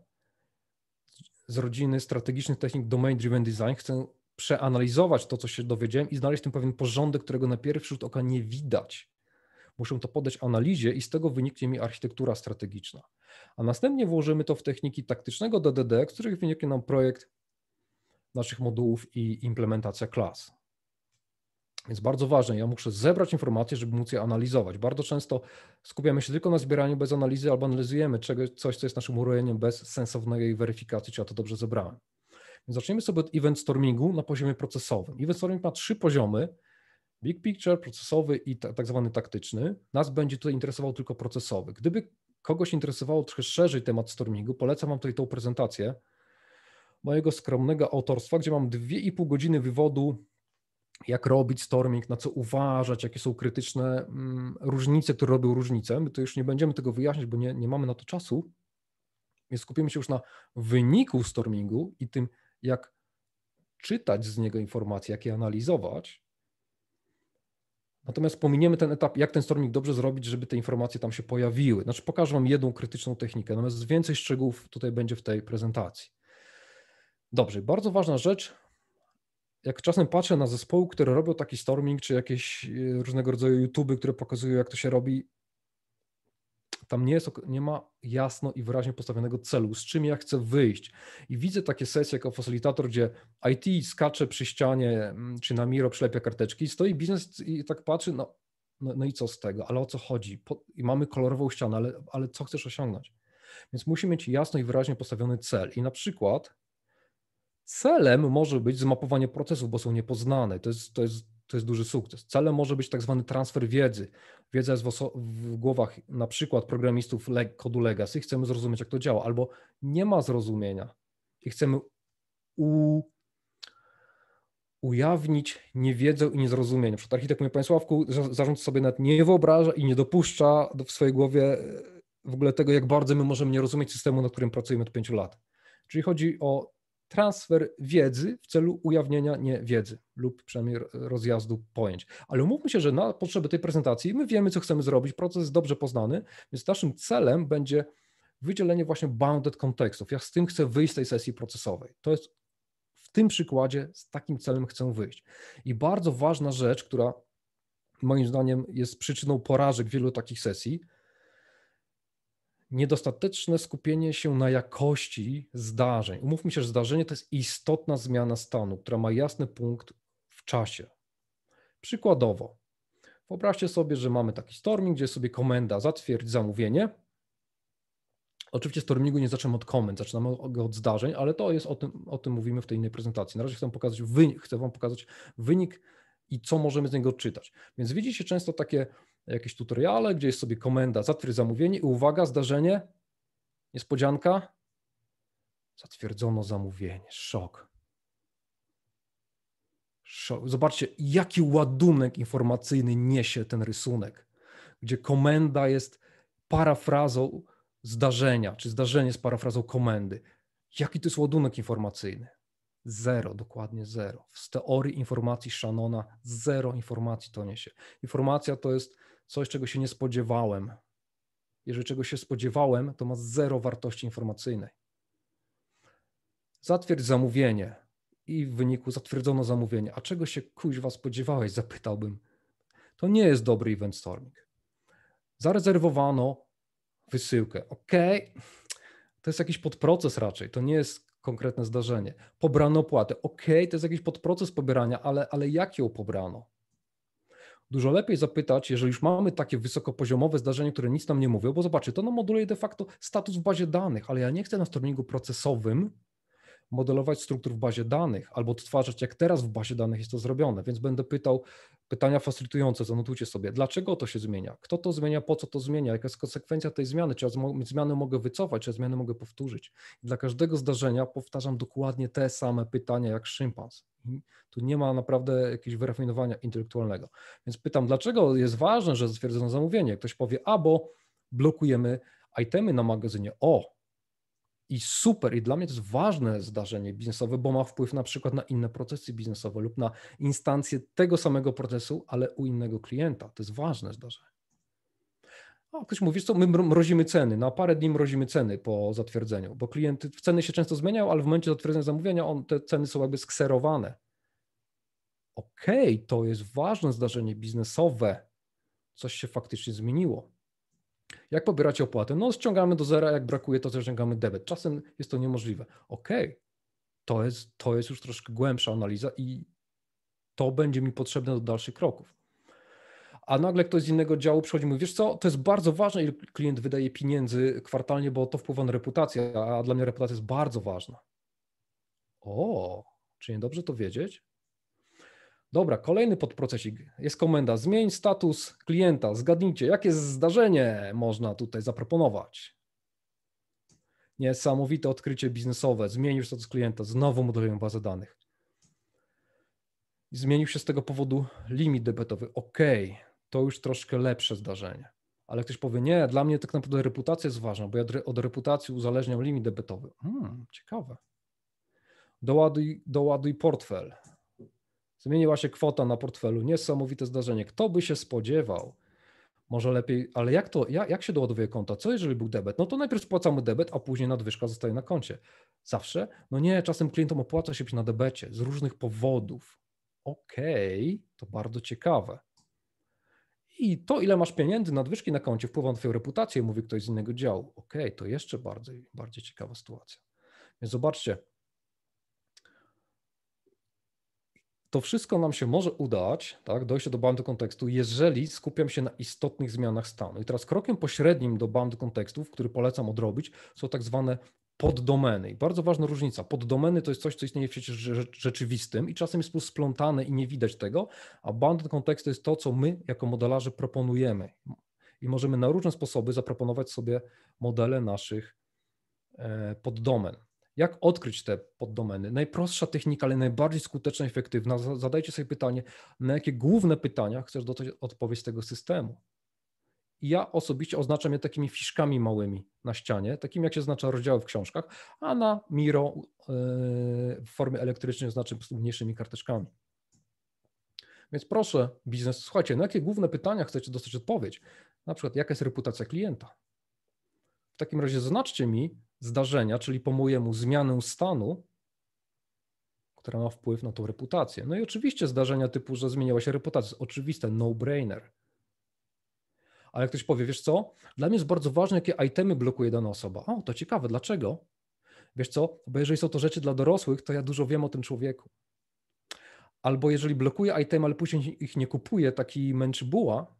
z rodziny strategicznych technik Domain Driven Design. Chcę przeanalizować to, co się dowiedziałem i znaleźć ten pewien porządek, którego na pierwszy rzut oka nie widać. Muszę to poddać analizie i z tego wyniknie mi architektura strategiczna. A następnie włożymy to w techniki taktycznego DDD, z których wyniknie nam projekt naszych modułów i implementacja klas. Więc bardzo ważne, ja muszę zebrać informacje, żeby móc je analizować. Bardzo często skupiamy się tylko na zbieraniu bez analizy albo analizujemy coś, co jest naszym urojeniem bez sensownej weryfikacji, czy ja to dobrze zebrałem. Więc zacznijmy sobie od event stormingu na poziomie procesowym. Event storming ma 3 poziomy. Big picture, procesowy i tak zwany taktyczny. Nas będzie tutaj interesował tylko procesowy. Gdyby kogoś interesowało trochę szerzej temat stormingu, polecam Wam tutaj tą prezentację mojego skromnego autorstwa, gdzie mam 2,5 godziny wywodu, jak robić storming, na co uważać, jakie są krytyczne różnice, które robią różnicę. My to już nie będziemy tego wyjaśniać, bo nie mamy na to czasu, więc skupimy się już na wyniku stormingu i tym, jak czytać z niego informacje, jak je analizować. Natomiast pominiemy ten etap, jak ten storming dobrze zrobić, żeby te informacje tam się pojawiły. Znaczy pokażę Wam jedną krytyczną technikę, natomiast więcej szczegółów tutaj będzie w tej prezentacji. Dobrze, bardzo ważna rzecz, jak czasem patrzę na zespoły, które robią taki storming, czy jakieś różnego rodzaju YouTube'y, które pokazują, jak to się robi, tam nie ma jasno i wyraźnie postawionego celu, z czym ja chcę wyjść. I widzę takie sesje jako facilitator, gdzie IT skacze przy ścianie, czy na Miro przylepia karteczki, stoi biznes i tak patrzy, no i co z tego, ale o co chodzi? I mamy kolorową ścianę, ale co chcesz osiągnąć? Więc musi mieć jasno i wyraźnie postawiony cel. I na przykład celem może być zmapowanie procesów, bo są niepoznane. To jest duży sukces. Celem może być tak zwany transfer wiedzy. Wiedza jest w głowach na przykład programistów kodu legacy. Chcemy zrozumieć, jak to działa, albo nie ma zrozumienia i chcemy ujawnić niewiedzę i niezrozumienie. Na przykład architekt mówi: Panie Sławku, zarząd sobie nawet nie wyobraża i nie dopuszcza w swojej głowie w ogóle tego, jak bardzo my możemy nie rozumieć systemu, nad którym pracujemy od 5 lat. Czyli chodzi o transfer wiedzy w celu ujawnienia niewiedzy lub przynajmniej rozjazdu pojęć. Ale umówmy się, że na potrzeby tej prezentacji my wiemy, co chcemy zrobić, proces jest dobrze poznany, więc naszym celem będzie wydzielenie właśnie bounded kontekstów. Ja z tym chcę wyjść z tej sesji procesowej. To jest w tym przykładzie, z takim celem chcę wyjść. I bardzo ważna rzecz, która moim zdaniem jest przyczyną porażek wielu takich sesji, niedostateczne skupienie się na jakości zdarzeń. Umówmy się, że zdarzenie to jest istotna zmiana stanu, która ma jasny punkt w czasie. Przykładowo, wyobraźcie sobie, że mamy taki storming, gdzie sobie komenda zatwierdź zamówienie. Oczywiście stormingu nie zaczynamy od komend, zaczynamy go od zdarzeń, ale to jest o tym mówimy w tej innej prezentacji. Na razie chcę Wam pokazać wynik i co możemy z niego odczytać. Więc widzicie często takie jakieś tutoriale, gdzie jest sobie komenda zatwierdź zamówienie i uwaga, zdarzenie, niespodzianka, zatwierdzono zamówienie, szok. Zobaczcie, jaki ładunek informacyjny niesie ten rysunek, gdzie komenda jest parafrazą zdarzenia, czy zdarzenie jest parafrazą komendy. Jaki to jest ładunek informacyjny? Zero, dokładnie zero. Z teorii informacji Shannona zero informacji to niesie. Informacja to jest coś, czego się nie spodziewałem. Jeżeli czegoś się spodziewałem, to ma zero wartości informacyjnej. Zatwierdź zamówienie i w wyniku zatwierdzono zamówienie. A czego się kuźwa spodziewałeś, zapytałbym. To nie jest dobry event storming. Zarezerwowano wysyłkę. OK, to jest jakiś podproces raczej, to nie jest konkretne zdarzenie. Pobrano opłatę. OK, to jest jakiś podproces pobierania, ale jak ją pobrano? Dużo lepiej zapytać, jeżeli już mamy takie wysokopoziomowe zdarzenie, które nic nam nie mówią, bo zobaczcie, to nam moduluje de facto status w bazie danych, ale ja nie chcę na stormingu procesowym modelować struktur w bazie danych albo odtwarzać, jak teraz w bazie danych jest to zrobione, więc będę pytał pytania facylitujące, zanotujcie sobie, dlaczego to się zmienia, kto to zmienia, po co to zmienia, jaka jest konsekwencja tej zmiany, czy ja zmiany mogę wycofać, czy ja zmiany mogę powtórzyć. I dla każdego zdarzenia powtarzam dokładnie te same pytania jak szympans. Tu nie ma naprawdę jakiegoś wyrafinowania intelektualnego. Więc pytam, dlaczego jest ważne, że zatwierdzono zamówienie? Ktoś powie, bo blokujemy itemy na magazynie. I super, i dla mnie to jest ważne zdarzenie biznesowe, bo ma wpływ na przykład na inne procesy biznesowe lub na instancje tego samego procesu, ale u innego klienta. To jest ważne zdarzenie. Ktoś mówi, co my mrozimy ceny, na parę dni mrozimy ceny po zatwierdzeniu, bo ceny się często zmieniają, ale w momencie zatwierdzenia zamówienia te ceny są jakby skserowane. Okej, to jest ważne zdarzenie biznesowe, coś się faktycznie zmieniło. Jak pobieracie opłatę? No ściągamy do zera, jak brakuje, to ściągamy debet. Czasem jest to niemożliwe. Okej, to jest już troszkę głębsza analiza i to będzie mi potrzebne do dalszych kroków. A nagle ktoś z innego działu przychodzi i mówi, wiesz co, to jest bardzo ważne, ile klient wydaje pieniędzy kwartalnie, bo to wpływa na reputację, a dla mnie reputacja jest bardzo ważna. Czy nie dobrze to wiedzieć? Dobra, kolejny podprocesik. Jest komenda, zmień status klienta, zgadnijcie, jakie zdarzenie można tutaj zaproponować. Niesamowite odkrycie biznesowe, zmienił status klienta, znowu modelują bazę danych. Zmienił się z tego powodu limit debetowy. To już troszkę lepsze zdarzenie. Ale ktoś powie, nie, dla mnie tak naprawdę reputacja jest ważna, bo ja od reputacji uzależniam limit debetowy. Ciekawe. Doładuj portfel. Zmieniła się kwota na portfelu, niesamowite zdarzenie. Kto by się spodziewał? Może lepiej, ale jak się doładowuje konta? Co jeżeli był debet? No to najpierw spłacamy debet, a później nadwyżka zostaje na koncie. Zawsze? No nie, czasem klientom opłaca się być na debecie z różnych powodów. To bardzo ciekawe. I to, ile masz pieniędzy, nadwyżki na koncie wpływa na twoją reputację, mówi ktoś z innego działu. To jeszcze bardziej ciekawa sytuacja. Więc zobaczcie, to wszystko nam się może udać, tak, dojście do boundu kontekstu, jeżeli skupiam się na istotnych zmianach stanu. I teraz krokiem pośrednim do boundu kontekstów, który polecam odrobić, są tak zwane poddomeny. I bardzo ważna różnica. Poddomeny to jest coś, co istnieje w świecie rzeczywistym i czasem jest splątane i nie widać tego, a bounded kontekst to jest to, co my jako modelarze proponujemy. I możemy na różne sposoby zaproponować sobie modele naszych poddomen. Jak odkryć te poddomeny? Najprostsza technika, ale najbardziej skuteczna i efektywna. Zadajcie sobie pytanie, na jakie główne pytania chcesz dostać odpowiedź z tego systemu. I ja osobiście oznaczam je takimi fiszkami małymi na ścianie, takim jak się oznacza rozdziały w książkach, a na Miro w formie elektrycznej oznaczam mniejszymi karteczkami. Więc proszę, biznes, słuchajcie, na jakie główne pytania chcecie dostać odpowiedź? Na przykład, jaka jest reputacja klienta? W takim razie zaznaczcie mi zdarzenia, czyli po mojemu zmianę stanu, która ma wpływ na tą reputację. No i oczywiście zdarzenia typu, że zmieniała się reputacja, oczywiste, no-brainer. Ale ktoś powie, wiesz co, dla mnie jest bardzo ważne, jakie itemy blokuje dana osoba. To ciekawe, dlaczego? Wiesz co, bo jeżeli są to rzeczy dla dorosłych, to ja dużo wiem o tym człowieku. Albo jeżeli blokuje itemy, ale później ich nie kupuje, taki męczybuła,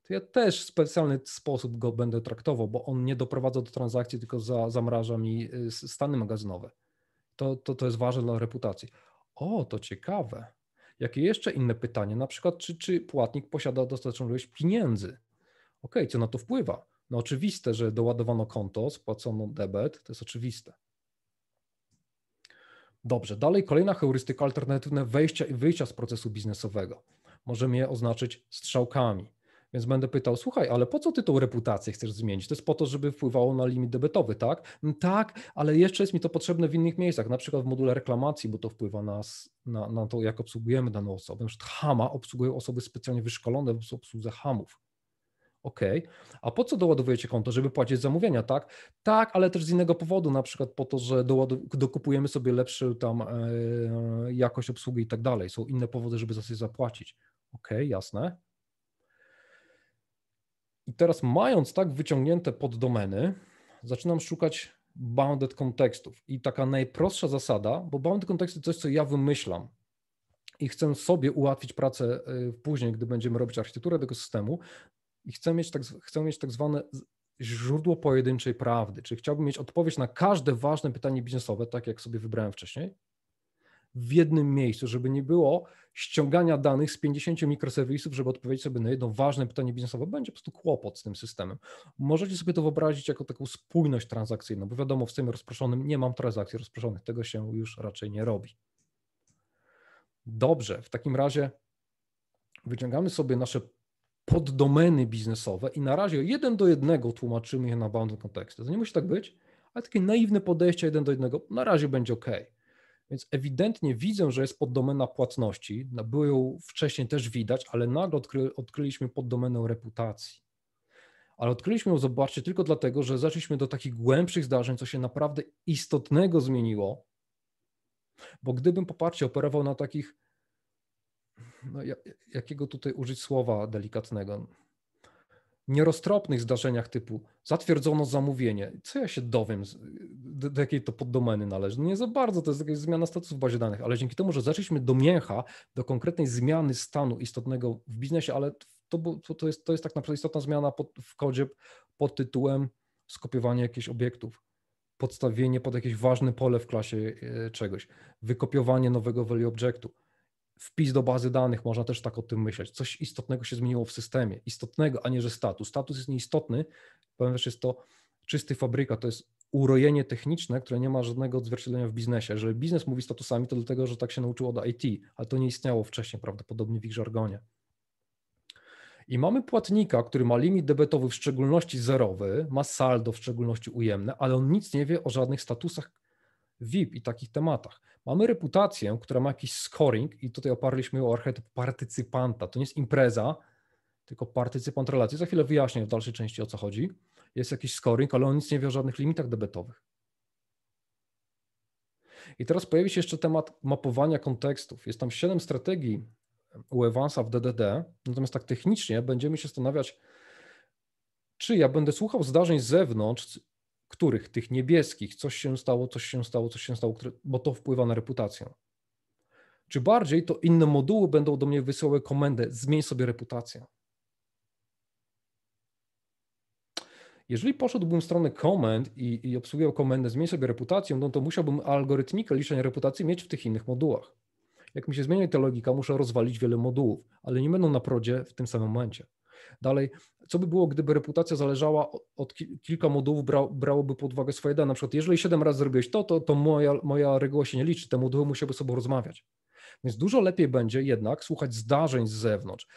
to ja też w specjalny sposób go będę traktował, bo on nie doprowadza do transakcji, tylko zamraża mi stany magazynowe. To jest ważne dla reputacji. To ciekawe. Jakie jeszcze inne pytanie? Na przykład, czy płatnik posiada dostateczną ilość pieniędzy? Okej, co na to wpływa? No oczywiste, że doładowano konto, spłacono debet, to jest oczywiste. Dobrze, dalej kolejna heurystyka, alternatywne wejścia i wyjścia z procesu biznesowego. Możemy je oznaczyć strzałkami. Więc będę pytał, słuchaj, ale po co ty tą reputację chcesz zmienić? To jest po to, żeby wpływało na limit debetowy, tak? Tak, ale jeszcze jest mi to potrzebne w innych miejscach, na przykład w module reklamacji, bo to wpływa na to, jak obsługujemy daną osobę. Na przykład HAMA obsługują osoby specjalnie wyszkolone w obsłudze HAMów. Okej, a po co doładowujecie konto? Żeby płacić zamówienia, tak? Tak, ale też z innego powodu, na przykład po to, że dokupujemy sobie lepszą tam jakość obsługi i tak dalej. Są inne powody, żeby za coś zapłacić. Okej, jasne. I teraz mając tak wyciągnięte poddomeny, zaczynam szukać bounded kontekstów. I taka najprostsza zasada, bo bounded konteksty to coś, co ja wymyślam i chcę sobie ułatwić pracę później, gdy będziemy robić architekturę tego systemu, i chcę mieć tak zwane źródło pojedynczej prawdy, czyli chciałbym mieć odpowiedź na każde ważne pytanie biznesowe, tak jak sobie wybrałem wcześniej, w jednym miejscu, żeby nie było ściągania danych z 50 mikroserwisów, żeby odpowiedzieć sobie na jedno ważne pytanie biznesowe. Będzie po prostu kłopot z tym systemem. Możecie sobie to wyobrazić jako taką spójność transakcyjną, bo wiadomo, w systemie rozproszonym nie mam transakcji rozproszonych, tego się już raczej nie robi. Dobrze, w takim razie wyciągamy sobie nasze poddomeny biznesowe i na razie 1 do 1 tłumaczymy je na bounded konteksty. To nie musi tak być, ale takie naiwne podejście 1 do 1 na razie będzie ok. Więc ewidentnie widzę, że jest poddomena płatności, było ją wcześniej też widać, ale nagle odkryliśmy poddomenę reputacji. Ale odkryliśmy ją, zobaczcie, tylko dlatego, że zeszliśmy do takich głębszych zdarzeń, co się naprawdę istotnego zmieniło, bo gdybym, popatrzcie, operował na takich, no jakiego tutaj użyć słowa delikatnego, nieroztropnych zdarzeniach typu zatwierdzono zamówienie. Co ja się dowiem, do jakiej to poddomeny należy? No nie za bardzo, to jest jakaś zmiana statusu w bazie danych, ale dzięki temu, że zeszliśmy do mięcha, do konkretnej zmiany stanu istotnego w biznesie, ale to jest tak naprawdę istotna zmiana w kodzie pod tytułem skopiowanie jakichś obiektów, podstawienie pod jakieś ważne pole w klasie czegoś, wykopiowanie nowego value objectu, wpis do bazy danych, można też tak o tym myśleć. Coś istotnego się zmieniło w systemie. Istotnego, a nie że status. Status jest nieistotny, ponieważ jest to czysty fabryka, to jest urojenie techniczne, które nie ma żadnego odzwierciedlenia w biznesie. Jeżeli biznes mówi statusami, to dlatego, że tak się nauczyło od IT, ale to nie istniało wcześniej prawdopodobnie w ich żargonie. I mamy płatnika, który ma limit debetowy w szczególności zerowy, ma saldo w szczególności ujemne, ale on nic nie wie o żadnych statusach VIP i takich tematach. Mamy reputację, która ma jakiś scoring i tutaj oparliśmy o archetyp partycypanta. To nie jest impreza, tylko partycypant relacji. Za chwilę wyjaśnię w dalszej części, o co chodzi. Jest jakiś scoring, ale on nic nie wie o żadnych limitach debetowych. I teraz pojawi się jeszcze temat mapowania kontekstów. Jest tam 7 strategii u Evansa w DDD, natomiast tak technicznie będziemy się zastanawiać, czy ja będę słuchał zdarzeń z zewnątrz, których? Tych niebieskich, coś się stało, bo to wpływa na reputację. Czy bardziej to inne moduły będą do mnie wysyłały komendę, zmień sobie reputację. Jeżeli poszedłbym w stronę komend i obsługiwał komendę, zmień sobie reputację, no to musiałbym algorytmikę liczenia reputacji mieć w tych innych modułach. Jak mi się zmienia ta logika, muszę rozwalić wiele modułów, ale nie będą na prodzie w tym samym momencie. Dalej, co by było, gdyby reputacja zależała od kilka modułów, brałoby pod uwagę swoje dane. Na przykład, jeżeli 7 razy zrobiłeś to moja reguła się nie liczy, te moduły musiały ze sobą rozmawiać. Więc dużo lepiej będzie jednak słuchać zdarzeń z zewnątrz.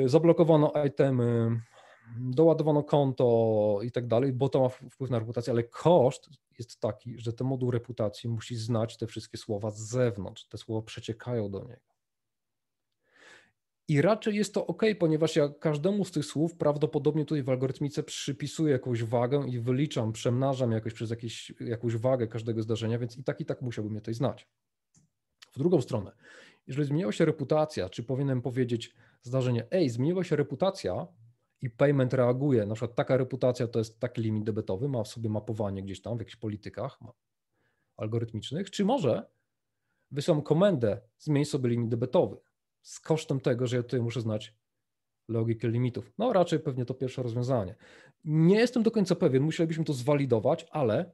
Zablokowano itemy, doładowano konto i tak dalej, bo to ma wpływ na reputację, ale koszt jest taki, że ten moduł reputacji musi znać te wszystkie słowa z zewnątrz. Te słowa przeciekają do niego. I raczej jest to ok, ponieważ ja każdemu z tych słów prawdopodobnie tutaj w algorytmice przypisuję jakąś wagę i wyliczam, przemnażam jakoś przez jakąś wagę każdego zdarzenia, więc i tak musiałbym je tutaj znać. W drugą stronę, jeżeli zmieniła się reputacja, czy powinienem powiedzieć zdarzenie, zmieniła się reputacja i payment reaguje, na przykład taka reputacja to jest taki limit debetowy, ma w sobie mapowanie gdzieś tam w jakichś politykach algorytmicznych, czy może wysyłam komendę, zmień sobie limit debetowy, z kosztem tego, że ja tutaj muszę znać logikę limitów. No raczej pewnie to pierwsze rozwiązanie. Nie jestem do końca pewien, musielibyśmy to zwalidować, ale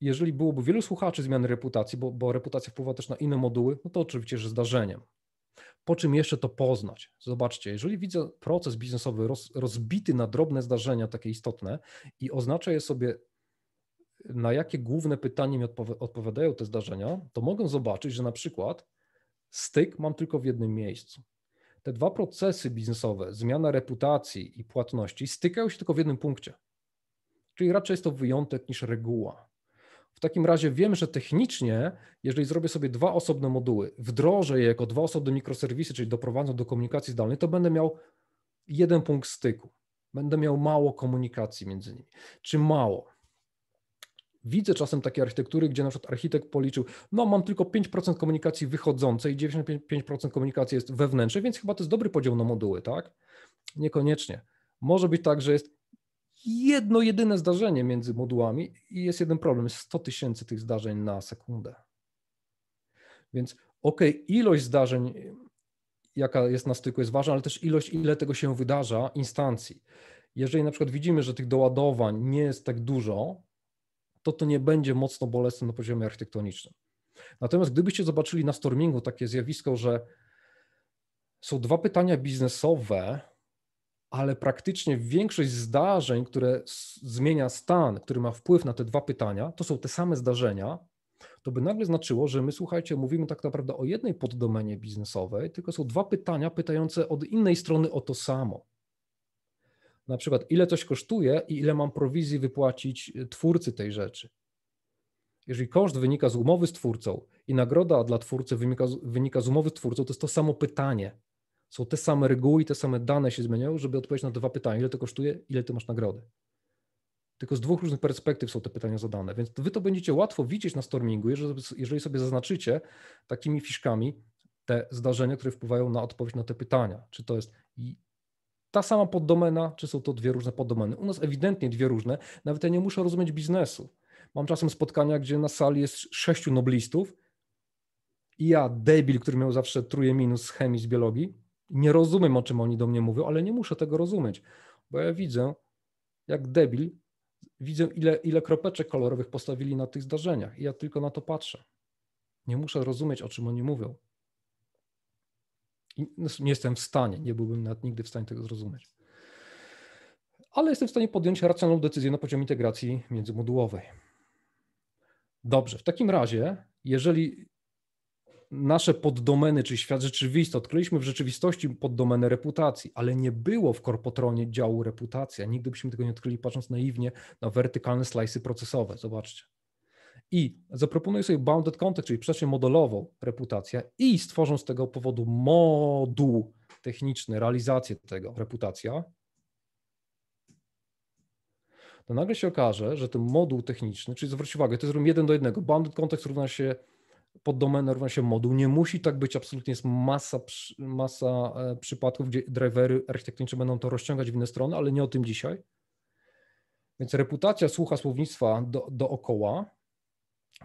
jeżeli byłoby wielu słuchaczy zmiany reputacji, bo reputacja wpływa też na inne moduły, no to oczywiście, że zdarzeniem. Po czym jeszcze to poznać? Zobaczcie, jeżeli widzę proces biznesowy rozbity na drobne zdarzenia takie istotne i oznaczę je sobie, na jakie główne pytanie mi odpowiadają te zdarzenia, to mogę zobaczyć, że na przykład styk mam tylko w jednym miejscu. Te dwa procesy biznesowe, zmiana reputacji i płatności, stykają się tylko w jednym punkcie. Czyli raczej jest to wyjątek niż reguła. W takim razie wiem, że technicznie, jeżeli zrobię sobie dwa osobne moduły, wdrożę je jako dwa osobne mikroserwisy, czyli doprowadzę do komunikacji zdalnej, to będę miał jeden punkt styku. Będę miał mało komunikacji między nimi. Czy mało? Widzę czasem takie architektury, gdzie na przykład architekt policzył, no mam tylko 5% komunikacji wychodzącej i 95% komunikacji jest wewnętrznej, więc chyba to jest dobry podział na moduły, tak? Niekoniecznie. Może być tak, że jest jedno jedyne zdarzenie między modułami i jest jeden problem, jest 100 000 tych zdarzeń na sekundę. Więc ilość zdarzeń, jaka jest na styku, jest ważna, ale też ilość, ile tego się wydarza, instancji. Jeżeli na przykład widzimy, że tych doładowań nie jest tak dużo, to nie będzie mocno bolesne na poziomie architektonicznym. Natomiast gdybyście zobaczyli na stormingu takie zjawisko, że są dwa pytania biznesowe, ale praktycznie większość zdarzeń, które zmienia stan, który ma wpływ na te dwa pytania, to są te same zdarzenia, to by nagle znaczyło, że my, słuchajcie, mówimy tak naprawdę o jednej poddomenie biznesowej, tylko są dwa pytania pytające od innej strony o to samo. Na przykład, ile coś kosztuje i ile mam prowizji wypłacić twórcy tej rzeczy. Jeżeli koszt wynika z umowy z twórcą i nagroda dla twórcy wynika z umowy z twórcą, to jest to samo pytanie. Są te same reguły i te same dane się zmieniają, żeby odpowiedzieć na dwa pytania. Ile to kosztuje, ile ty masz nagrody. Tylko z dwóch różnych perspektyw są te pytania zadane, więc wy to będziecie łatwo widzieć na stormingu, jeżeli sobie zaznaczycie takimi fiszkami te zdarzenia, które wpływają na odpowiedź na te pytania. Czy to jest ta sama poddomena, czy są to dwie różne poddomeny. U nas ewidentnie dwie różne, nawet ja nie muszę rozumieć biznesu. Mam czasem spotkania, gdzie na sali jest 6 noblistów i ja, debil, który miał zawsze trójkę minus z chemii, z biologii, nie rozumiem, o czym oni do mnie mówią, ale nie muszę tego rozumieć, bo ja widzę, jak debil, widzę, ile kropeczek kolorowych postawili na tych zdarzeniach i ja tylko na to patrzę. Nie muszę rozumieć, o czym oni mówią. I nie jestem w stanie, nie byłbym nawet nigdy w stanie tego zrozumieć. Ale jestem w stanie podjąć racjonalną decyzję na poziomie integracji międzymodułowej. Dobrze, w takim razie, jeżeli nasze poddomeny, czyli świat rzeczywisty, odkryliśmy w rzeczywistości poddomenę reputacji, ale nie było w Korpotronie działu reputacja. Nigdy byśmy tego nie odkryli, patrząc naiwnie na wertykalne slice'y procesowe. Zobaczcie. I zaproponuję sobie bounded context, czyli przestrzeń modelową reputacja i stworzą z tego powodu moduł techniczny, realizację tego reputacja, to nagle się okaże, że ten moduł techniczny, czyli zwróć uwagę, to jest 1 do 1, bounded context równa się poddomena, równa się moduł. Nie musi tak być, absolutnie jest masa przypadków, gdzie drivery architektoniczne będą to rozciągać w inne strony, ale nie o tym dzisiaj. Więc reputacja słucha słownictwa dookoła,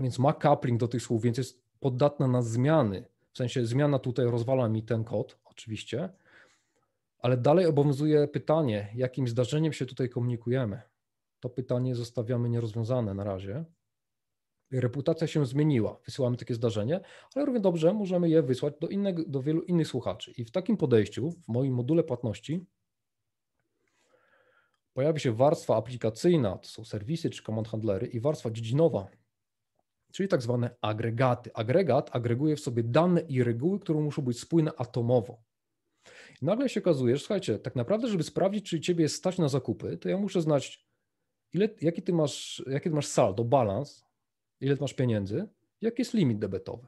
więc ma coupling do tych słów, więc jest podatna na zmiany. W sensie zmiana tutaj rozwala mi ten kod, oczywiście, ale dalej obowiązuje pytanie, jakim zdarzeniem się tutaj komunikujemy. To pytanie zostawiamy nierozwiązane na razie. Reputacja się zmieniła, wysyłamy takie zdarzenie, ale równie dobrze możemy je wysłać do wielu innych słuchaczy. I w takim podejściu, w moim module płatności, pojawi się warstwa aplikacyjna, to są serwisy czy command handlery, i warstwa dziedzinowa, czyli tak zwane agregaty. Agregat agreguje w sobie dane i reguły, które muszą być spójne atomowo. I nagle się okazuje, że słuchajcie, tak naprawdę, żeby sprawdzić, czy ciebie jest stać na zakupy, to ja muszę znać, jaki ty masz saldo, balans, ile ty masz pieniędzy, jaki jest limit debetowy.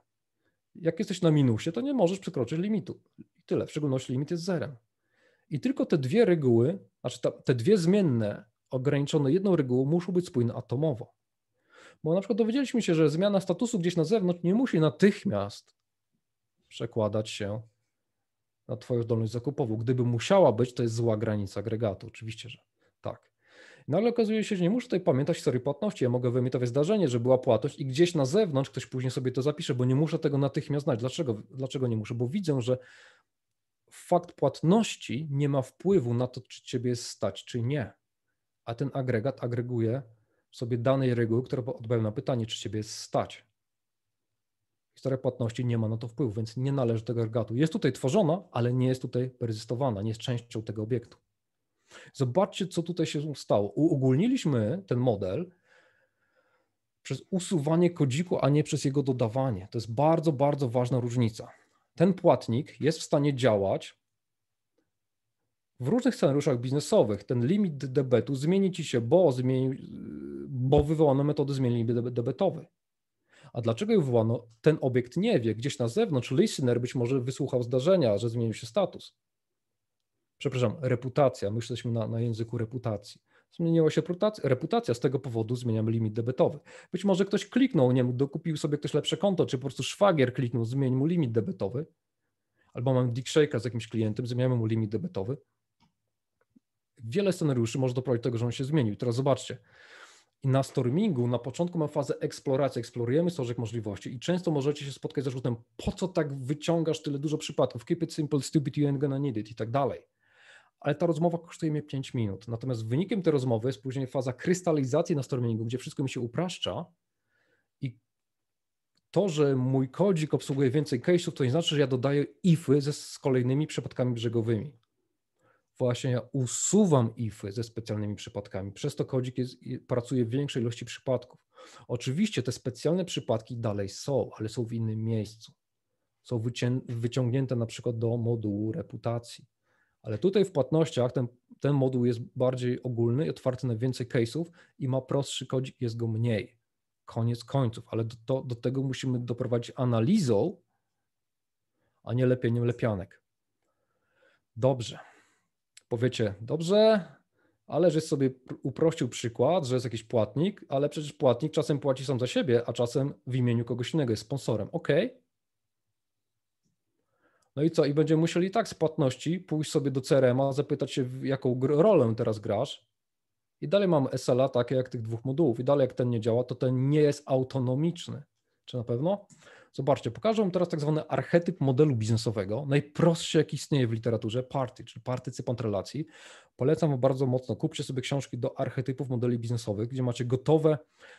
Jak jesteś na minusie, to nie możesz przekroczyć limitu. I tyle, w szczególności limit jest zerem. I tylko te dwie reguły, znaczy te dwie zmienne ograniczone jedną regułą muszą być spójne atomowo. Bo na przykład dowiedzieliśmy się, że zmiana statusu gdzieś na zewnątrz nie musi natychmiast przekładać się na twoją zdolność zakupową. Gdyby musiała być, to jest zła granica agregatu. Oczywiście, że tak. Nagle okazuje się, że nie muszę tutaj pamiętać historii płatności. Ja mogę wyemitować zdarzenie, że była płatność i gdzieś na zewnątrz ktoś później sobie to zapisze, bo nie muszę tego natychmiast znać. Dlaczego nie muszę? Bo widzę, że fakt płatności nie ma wpływu na to, czy ciebie jest stać, czy nie. A ten agregat agreguje sobie danej reguły, która odpowiada na pytanie, czy ciebie jest stać. Historia płatności nie ma na to wpływu, więc nie należy tego agregatu. Jest tutaj tworzona, ale nie jest tutaj perzystowana, nie jest częścią tego obiektu. Zobaczcie, co tutaj się stało. Uogólniliśmy ten model przez usuwanie kodziku, a nie przez jego dodawanie. To jest bardzo, bardzo ważna różnica. Ten płatnik jest w stanie działać w różnych scenariuszach biznesowych. Ten limit debetu zmieni ci się, bo wywołano metodę zmiany limit debetowy. A dlaczego ją wywołano? Ten obiekt nie wie. Gdzieś na zewnątrz listener być może wysłuchał zdarzenia, że zmienił się status. Przepraszam, reputacja. My już jesteśmy na języku reputacji. Zmieniła się reputacja, z tego powodu zmieniamy limit debetowy. Być może ktoś kliknął, nie mógł, dokupił sobie ktoś lepsze konto, czy po prostu szwagier kliknął, zmienił mu limit debetowy. Albo mamy dick shake'a z jakimś klientem, zmieniamy mu limit debetowy. Wiele scenariuszy może doprowadzić do tego, że on się zmienił. Teraz zobaczcie. I na stormingu na początku mamy fazę eksploracji, eksplorujemy stożek możliwości i często możecie się spotkać z zarzutem, po co tak wyciągasz tyle dużo przypadków, keep it simple, stupid, you ain't gonna need it i tak dalej. Ale ta rozmowa kosztuje mnie 5 minut. Natomiast wynikiem tej rozmowy jest później faza krystalizacji na stormingu, gdzie wszystko mi się upraszcza i to, że mój kodzik obsługuje więcej case'ów, to nie znaczy, że ja dodaję ify z kolejnymi przypadkami brzegowymi. Właśnie ja usuwam ify ze specjalnymi przypadkami. Przez to kodzik pracuje w większej ilości przypadków. Oczywiście te specjalne przypadki dalej są, ale są w innym miejscu. Są wyciągnięte na przykład do modułu reputacji. Ale tutaj w płatnościach ten moduł jest bardziej ogólny i otwarty na więcej case'ów i ma prostszy kodzik, jest go mniej. Koniec końców, ale do tego musimy doprowadzić analizą, a nie lepieniem lepianek. Dobrze. Powiecie, dobrze, ale żeś sobie uprościł przykład, że jest jakiś płatnik, ale przecież płatnik czasem płaci sam za siebie, a czasem w imieniu kogoś innego jest sponsorem. OK. No i co? I będziemy musieli tak z płatności pójść sobie do CRM-a, zapytać się, w jaką rolę teraz grasz. I dalej mam SLA takie jak tych dwóch modułów. I dalej jak ten nie działa, to ten nie jest autonomiczny. Czy na pewno? Zobaczcie, pokażę wam teraz tak zwany archetyp modelu biznesowego, najprostszy jaki istnieje w literaturze, party, czyli partycypant relacji. Polecam wam bardzo mocno, kupcie sobie książki do archetypów modeli biznesowych, gdzie macie gotowe,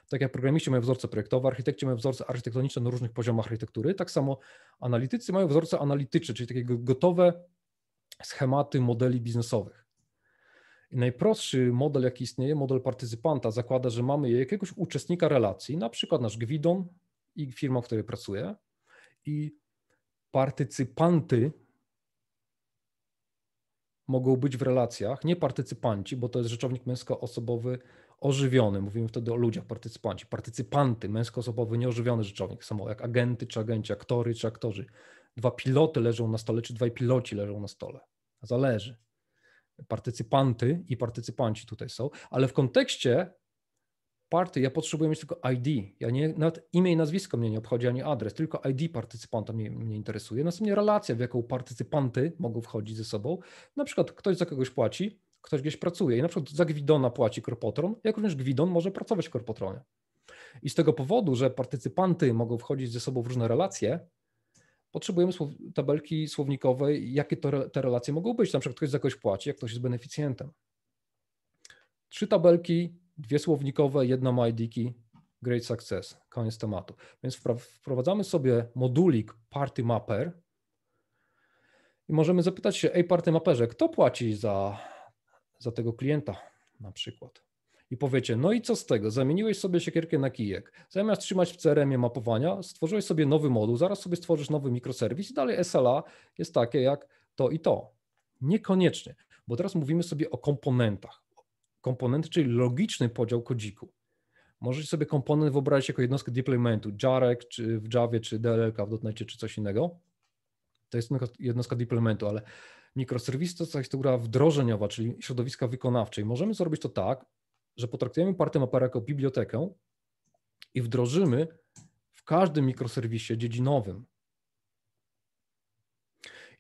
tak jak programiści mają wzorce projektowe, architekci mają wzorce architektoniczne na różnych poziomach architektury, tak samo analitycy mają wzorce analityczne, czyli takie gotowe schematy modeli biznesowych. I najprostszy model, jaki istnieje, model partycypanta, zakłada, że mamy jakiegoś uczestnika relacji, na przykład nasz Gwidon i firma, w której pracuję, i partycypanty mogą być w relacjach, nie partycypanci, bo to jest rzeczownik męskoosobowy ożywiony, mówimy wtedy o ludziach, partycypanci, partycypanty, męskoosobowy nieożywiony rzeczownik, samo jak agenty czy agenci, aktory czy aktorzy. 2 piloty leżą na stole, czy 2 piloci leżą na stole. Zależy. Partycypanty i partycypanci tutaj są, ale w kontekście party ja potrzebuję mieć tylko ID. Ja nawet imię i nazwisko mnie nie obchodzi, ani adres, tylko ID partycypanta mnie interesuje. Następnie relacja, w jaką partycypanty mogą wchodzić ze sobą. Na przykład ktoś za kogoś płaci, ktoś gdzieś pracuje i na przykład za Gwidona płaci Korpotron, jak również Gwidon może pracować w Korpotronie. I z tego powodu, że partycypanty mogą wchodzić ze sobą w różne relacje, potrzebujemy tabelki słownikowej, jakie te relacje mogą być. Na przykład ktoś za kogoś płaci, jak ktoś jest beneficjentem. 3 tabelki, 2 słownikowe, 1 ma ID-ki, great success, koniec tematu. Więc wprowadzamy sobie modulik party mapper i możemy zapytać się, party mapperze, kto płaci za tego klienta na przykład? I powiecie, no i co z tego? Zamieniłeś sobie siekierkę na kijek. Zamiast trzymać w CRM-ie mapowania, stworzyłeś sobie nowy moduł, zaraz sobie stworzysz nowy mikroserwis i dalej SLA jest takie jak to i to. Niekoniecznie, bo teraz mówimy sobie o komponentach. Komponenty, czyli logiczny podział kodziku. Możecie sobie komponent wyobrazić jako jednostkę deploymentu, jarek czy w Javie, czy DLL w .NET, czy coś innego. To jest jednostka deploymentu, ale mikroserwis to jest gra wdrożeniowa, czyli środowiska wykonawczej. Możemy zrobić to tak, że potraktujemy party mapper jako bibliotekę i wdrożymy w każdym mikroserwisie dziedzinowym.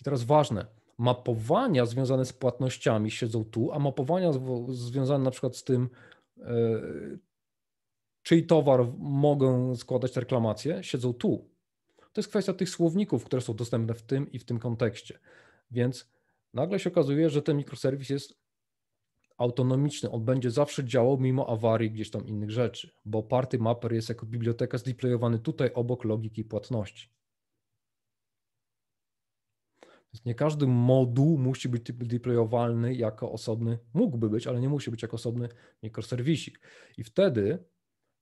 I teraz ważne, mapowania związane z płatnościami siedzą tu, a mapowania związane na przykład z tym, czyj towar mogą składać reklamacje, siedzą tu. To jest kwestia tych słowników, które są dostępne w tym i w tym kontekście. Więc nagle się okazuje, że ten mikroserwis jest autonomiczny, on będzie zawsze działał mimo awarii gdzieś tam innych rzeczy, bo Party Mapper jest jako biblioteka zdeployowany tutaj obok logiki płatności. Więc nie każdy moduł musi być deployowalny jako osobny, mógłby być, ale nie musi być jako osobny mikroserwisik. I wtedy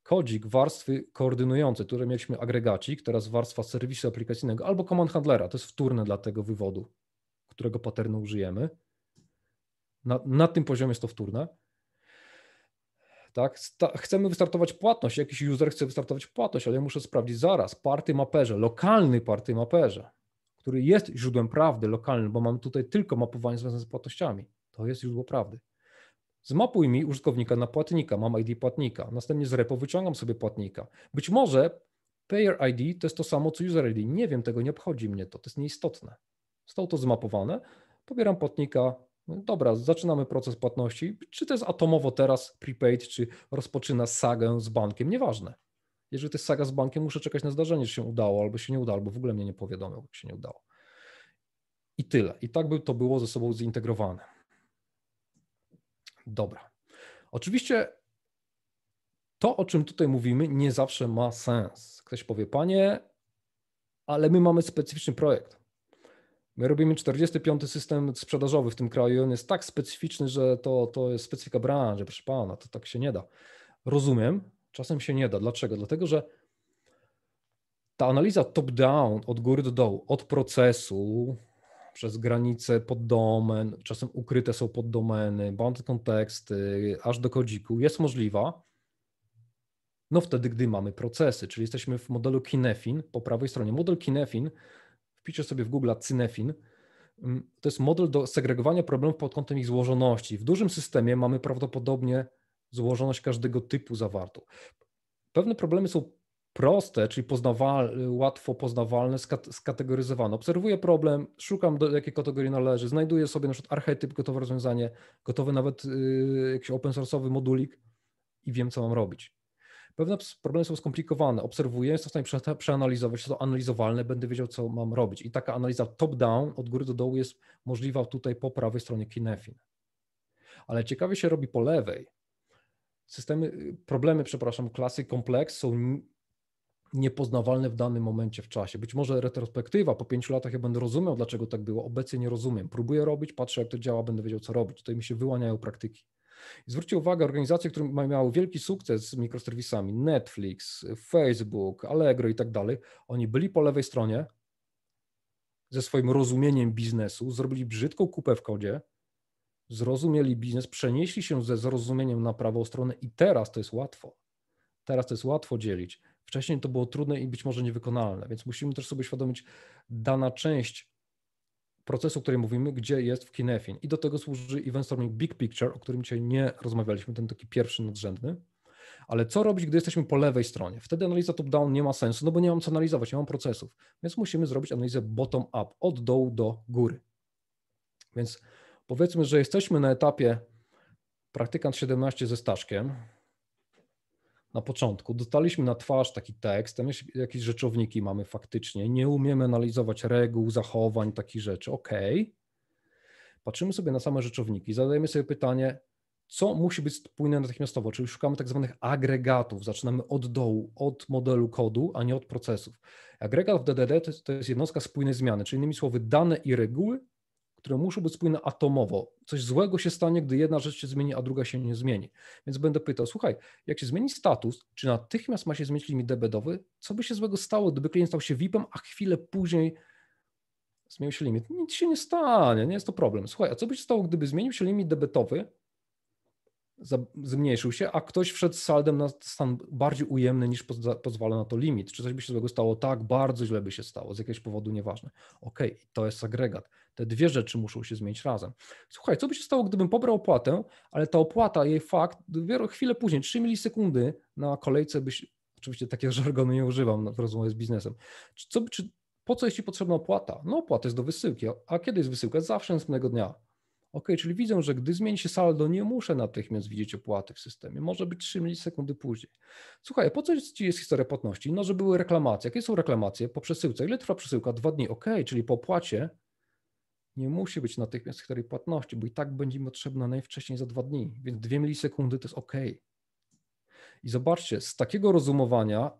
kodzik warstwy koordynującej, które mieliśmy agregacik, teraz warstwa serwisu aplikacyjnego albo command handlera, to jest wtórne dla tego wywodu, którego patternu użyjemy. Na tym poziomie jest to wtórne. Tak? Chcemy wystartować płatność, jakiś user chce wystartować płatność, ale ja muszę sprawdzić zaraz, party mapperze, lokalny party mapperze, który jest źródłem prawdy lokalnym, bo mamy tutaj tylko mapowanie związane z płatnościami. To jest źródło prawdy. Zmapuj mi użytkownika na płatnika, mam ID płatnika, następnie z repo wyciągam sobie płatnika. Być może payer ID to jest to samo co user ID, nie wiem, tego nie obchodzi mnie to jest nieistotne. Zostało to zmapowane, pobieram płatnika, no dobra, zaczynamy proces płatności, czy to jest atomowo teraz prepaid, czy rozpoczyna sagę z bankiem, nieważne. Jeżeli to jest saga z bankiem, muszę czekać na zdarzenie, że się udało, albo się nie udało, albo w ogóle mnie nie powiadomią, jak się nie udało. I tyle. I tak by to było ze sobą zintegrowane. Dobra. Oczywiście to, o czym tutaj mówimy, nie zawsze ma sens. Ktoś powie, panie, ale my mamy specyficzny projekt. My robimy 45. system sprzedażowy w tym kraju i on jest tak specyficzny, że to jest specyfika branży, proszę pana, to tak się nie da. Rozumiem, czasem się nie da. Dlaczego? Dlatego, że ta analiza top-down, od góry do dołu, od procesu, przez granice poddomen, czasem ukryte są poddomeny, bounded konteksty, aż do kodziku, jest możliwa, no wtedy, gdy mamy procesy, czyli jesteśmy w modelu Kinefin po prawej stronie. Model Kinefin, wpiszę sobie w Google Cinefin, to jest model do segregowania problemów pod kątem ich złożoności. W dużym systemie mamy prawdopodobnie złożoność każdego typu zawartą. Pewne problemy są proste, czyli łatwo poznawalne, skategoryzowane. Obserwuję problem, szukam, do jakiej kategorii należy, znajduję sobie na przykład archetyp, gotowe rozwiązanie, gotowy nawet jakiś open source'owy modulik i wiem, co mam robić. Pewne problemy są skomplikowane, obserwuję, jestem w stanie przeanalizować, są analizowalne, będę wiedział, co mam robić. I taka analiza top-down, od góry do dołu jest możliwa tutaj po prawej stronie Kinefin. Ale ciekawie się robi po lewej. Problemy klasy kompleks są niepoznawalne w danym momencie w czasie. Być może retrospektywa, po 5 latach ja będę rozumiał, dlaczego tak było, obecnie nie rozumiem. Próbuję robić, patrzę, jak to działa, będę wiedział, co robić. Tutaj mi się wyłaniają praktyki. I zwróćcie uwagę, organizacje, które miały wielki sukces z mikroserwisami, Netflix, Facebook, Allegro i tak dalej, oni byli po lewej stronie ze swoim rozumieniem biznesu, zrobili brzydką kupę w kodzie, zrozumieli biznes, przenieśli się ze zrozumieniem na prawą stronę i teraz to jest łatwo. Teraz to jest łatwo dzielić. Wcześniej to było trudne i być może niewykonalne, więc musimy też sobie uświadomić dana część procesu, o której mówimy, gdzie jest w Kinefin. I do tego służy Event Storming Big Picture, o którym dzisiaj nie rozmawialiśmy, ten taki pierwszy nadrzędny. Ale co robić, gdy jesteśmy po lewej stronie? Wtedy analiza top-down nie ma sensu, no bo nie mam co analizować, nie mam procesów. Więc musimy zrobić analizę bottom-up, od dołu do góry. Więc powiedzmy, że jesteśmy na etapie praktykant 17 ze Staszkiem. Na początku dostaliśmy na twarz taki tekst, tam jakieś rzeczowniki mamy faktycznie, nie umiemy analizować reguł, zachowań, takich rzeczy. OK. Patrzymy sobie na same rzeczowniki, zadajemy sobie pytanie, co musi być spójne natychmiastowo, czyli szukamy tak zwanych agregatów, zaczynamy od dołu, od modelu kodu, a nie od procesów. Agregat w DDD to jest jednostka spójnej zmiany, czyli innymi słowy dane i reguły, które muszą być spójne atomowo. Coś złego się stanie, gdy jedna rzecz się zmieni, a druga się nie zmieni. Więc będę pytał, słuchaj, jak się zmieni status, czy natychmiast ma się zmienić limit debedowy? Co by się złego stało, gdyby klient stał się VIP-em, a chwilę później zmienił się limit? Nic się nie stanie, nie jest to problem. Słuchaj, a co by się stało, gdyby zmienił się limit debetowy, zmniejszył się, a ktoś wszedł z saldem na stan bardziej ujemny niż pozwala na to limit. Czy coś by się złego stało? Tak, bardzo źle by się stało, z jakiegoś powodu nieważne. Okej, to jest agregat. Te dwie rzeczy muszą się zmienić razem. Słuchaj, co by się stało, gdybym pobrał opłatę, ale ta opłata, jej fakt, dopiero chwilę później, 3 milisekundy na kolejce oczywiście takiego żargonu nie używam w rozmowie z biznesem. Po co jest Ci potrzebna opłata? No opłata jest do wysyłki, a kiedy jest wysyłka? Zawsze następnego dnia. OK, czyli widzę, że gdy zmieni się saldo, nie muszę natychmiast widzieć opłaty w systemie. Może być 3 milisekundy później. Słuchaj, po co Ci jest historia płatności? No, że były reklamacje. Jakie są reklamacje? Po przesyłce. Ile trwa przesyłka? 2 dni. OK, czyli po opłacie Nie musi być natychmiast historii płatności, bo i tak będzie mi potrzebna najwcześniej za 2 dni, więc 2 milisekundy to jest OK. I zobaczcie, z takiego rozumowania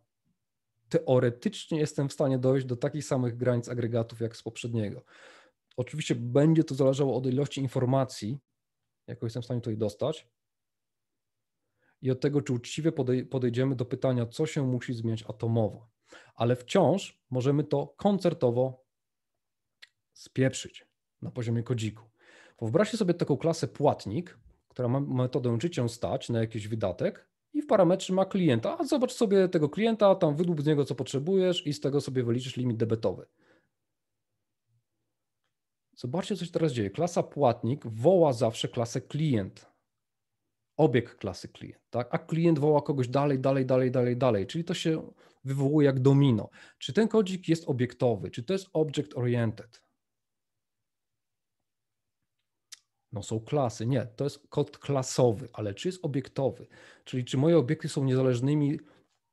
teoretycznie jestem w stanie dojść do takich samych granic agregatów jak z poprzedniego. Oczywiście będzie to zależało od ilości informacji, jaką jestem w stanie tutaj dostać i od tego, czy uczciwie podejdziemy do pytania, co się musi zmieniać atomowo. Ale wciąż możemy to koncertowo spieprzyć na poziomie kodziku. Wyobraźcie sobie taką klasę płatnik, która ma metodę czy cię stać na jakiś wydatek i w parametrze ma klienta, a zobacz sobie tego klienta, tam wydłub z niego co potrzebujesz i z tego sobie wyliczysz limit debetowy. Zobaczcie, co się teraz dzieje. Klasa płatnik woła zawsze klasę klient. Obiekt klasy klient, tak? A klient woła kogoś dalej, czyli to się wywołuje jak domino. Czy ten kodzik jest obiektowy? Czy to jest object oriented? No są klasy. Nie, to jest kod klasowy, ale czy jest obiektowy? Czyli czy moje obiekty są niezależnymi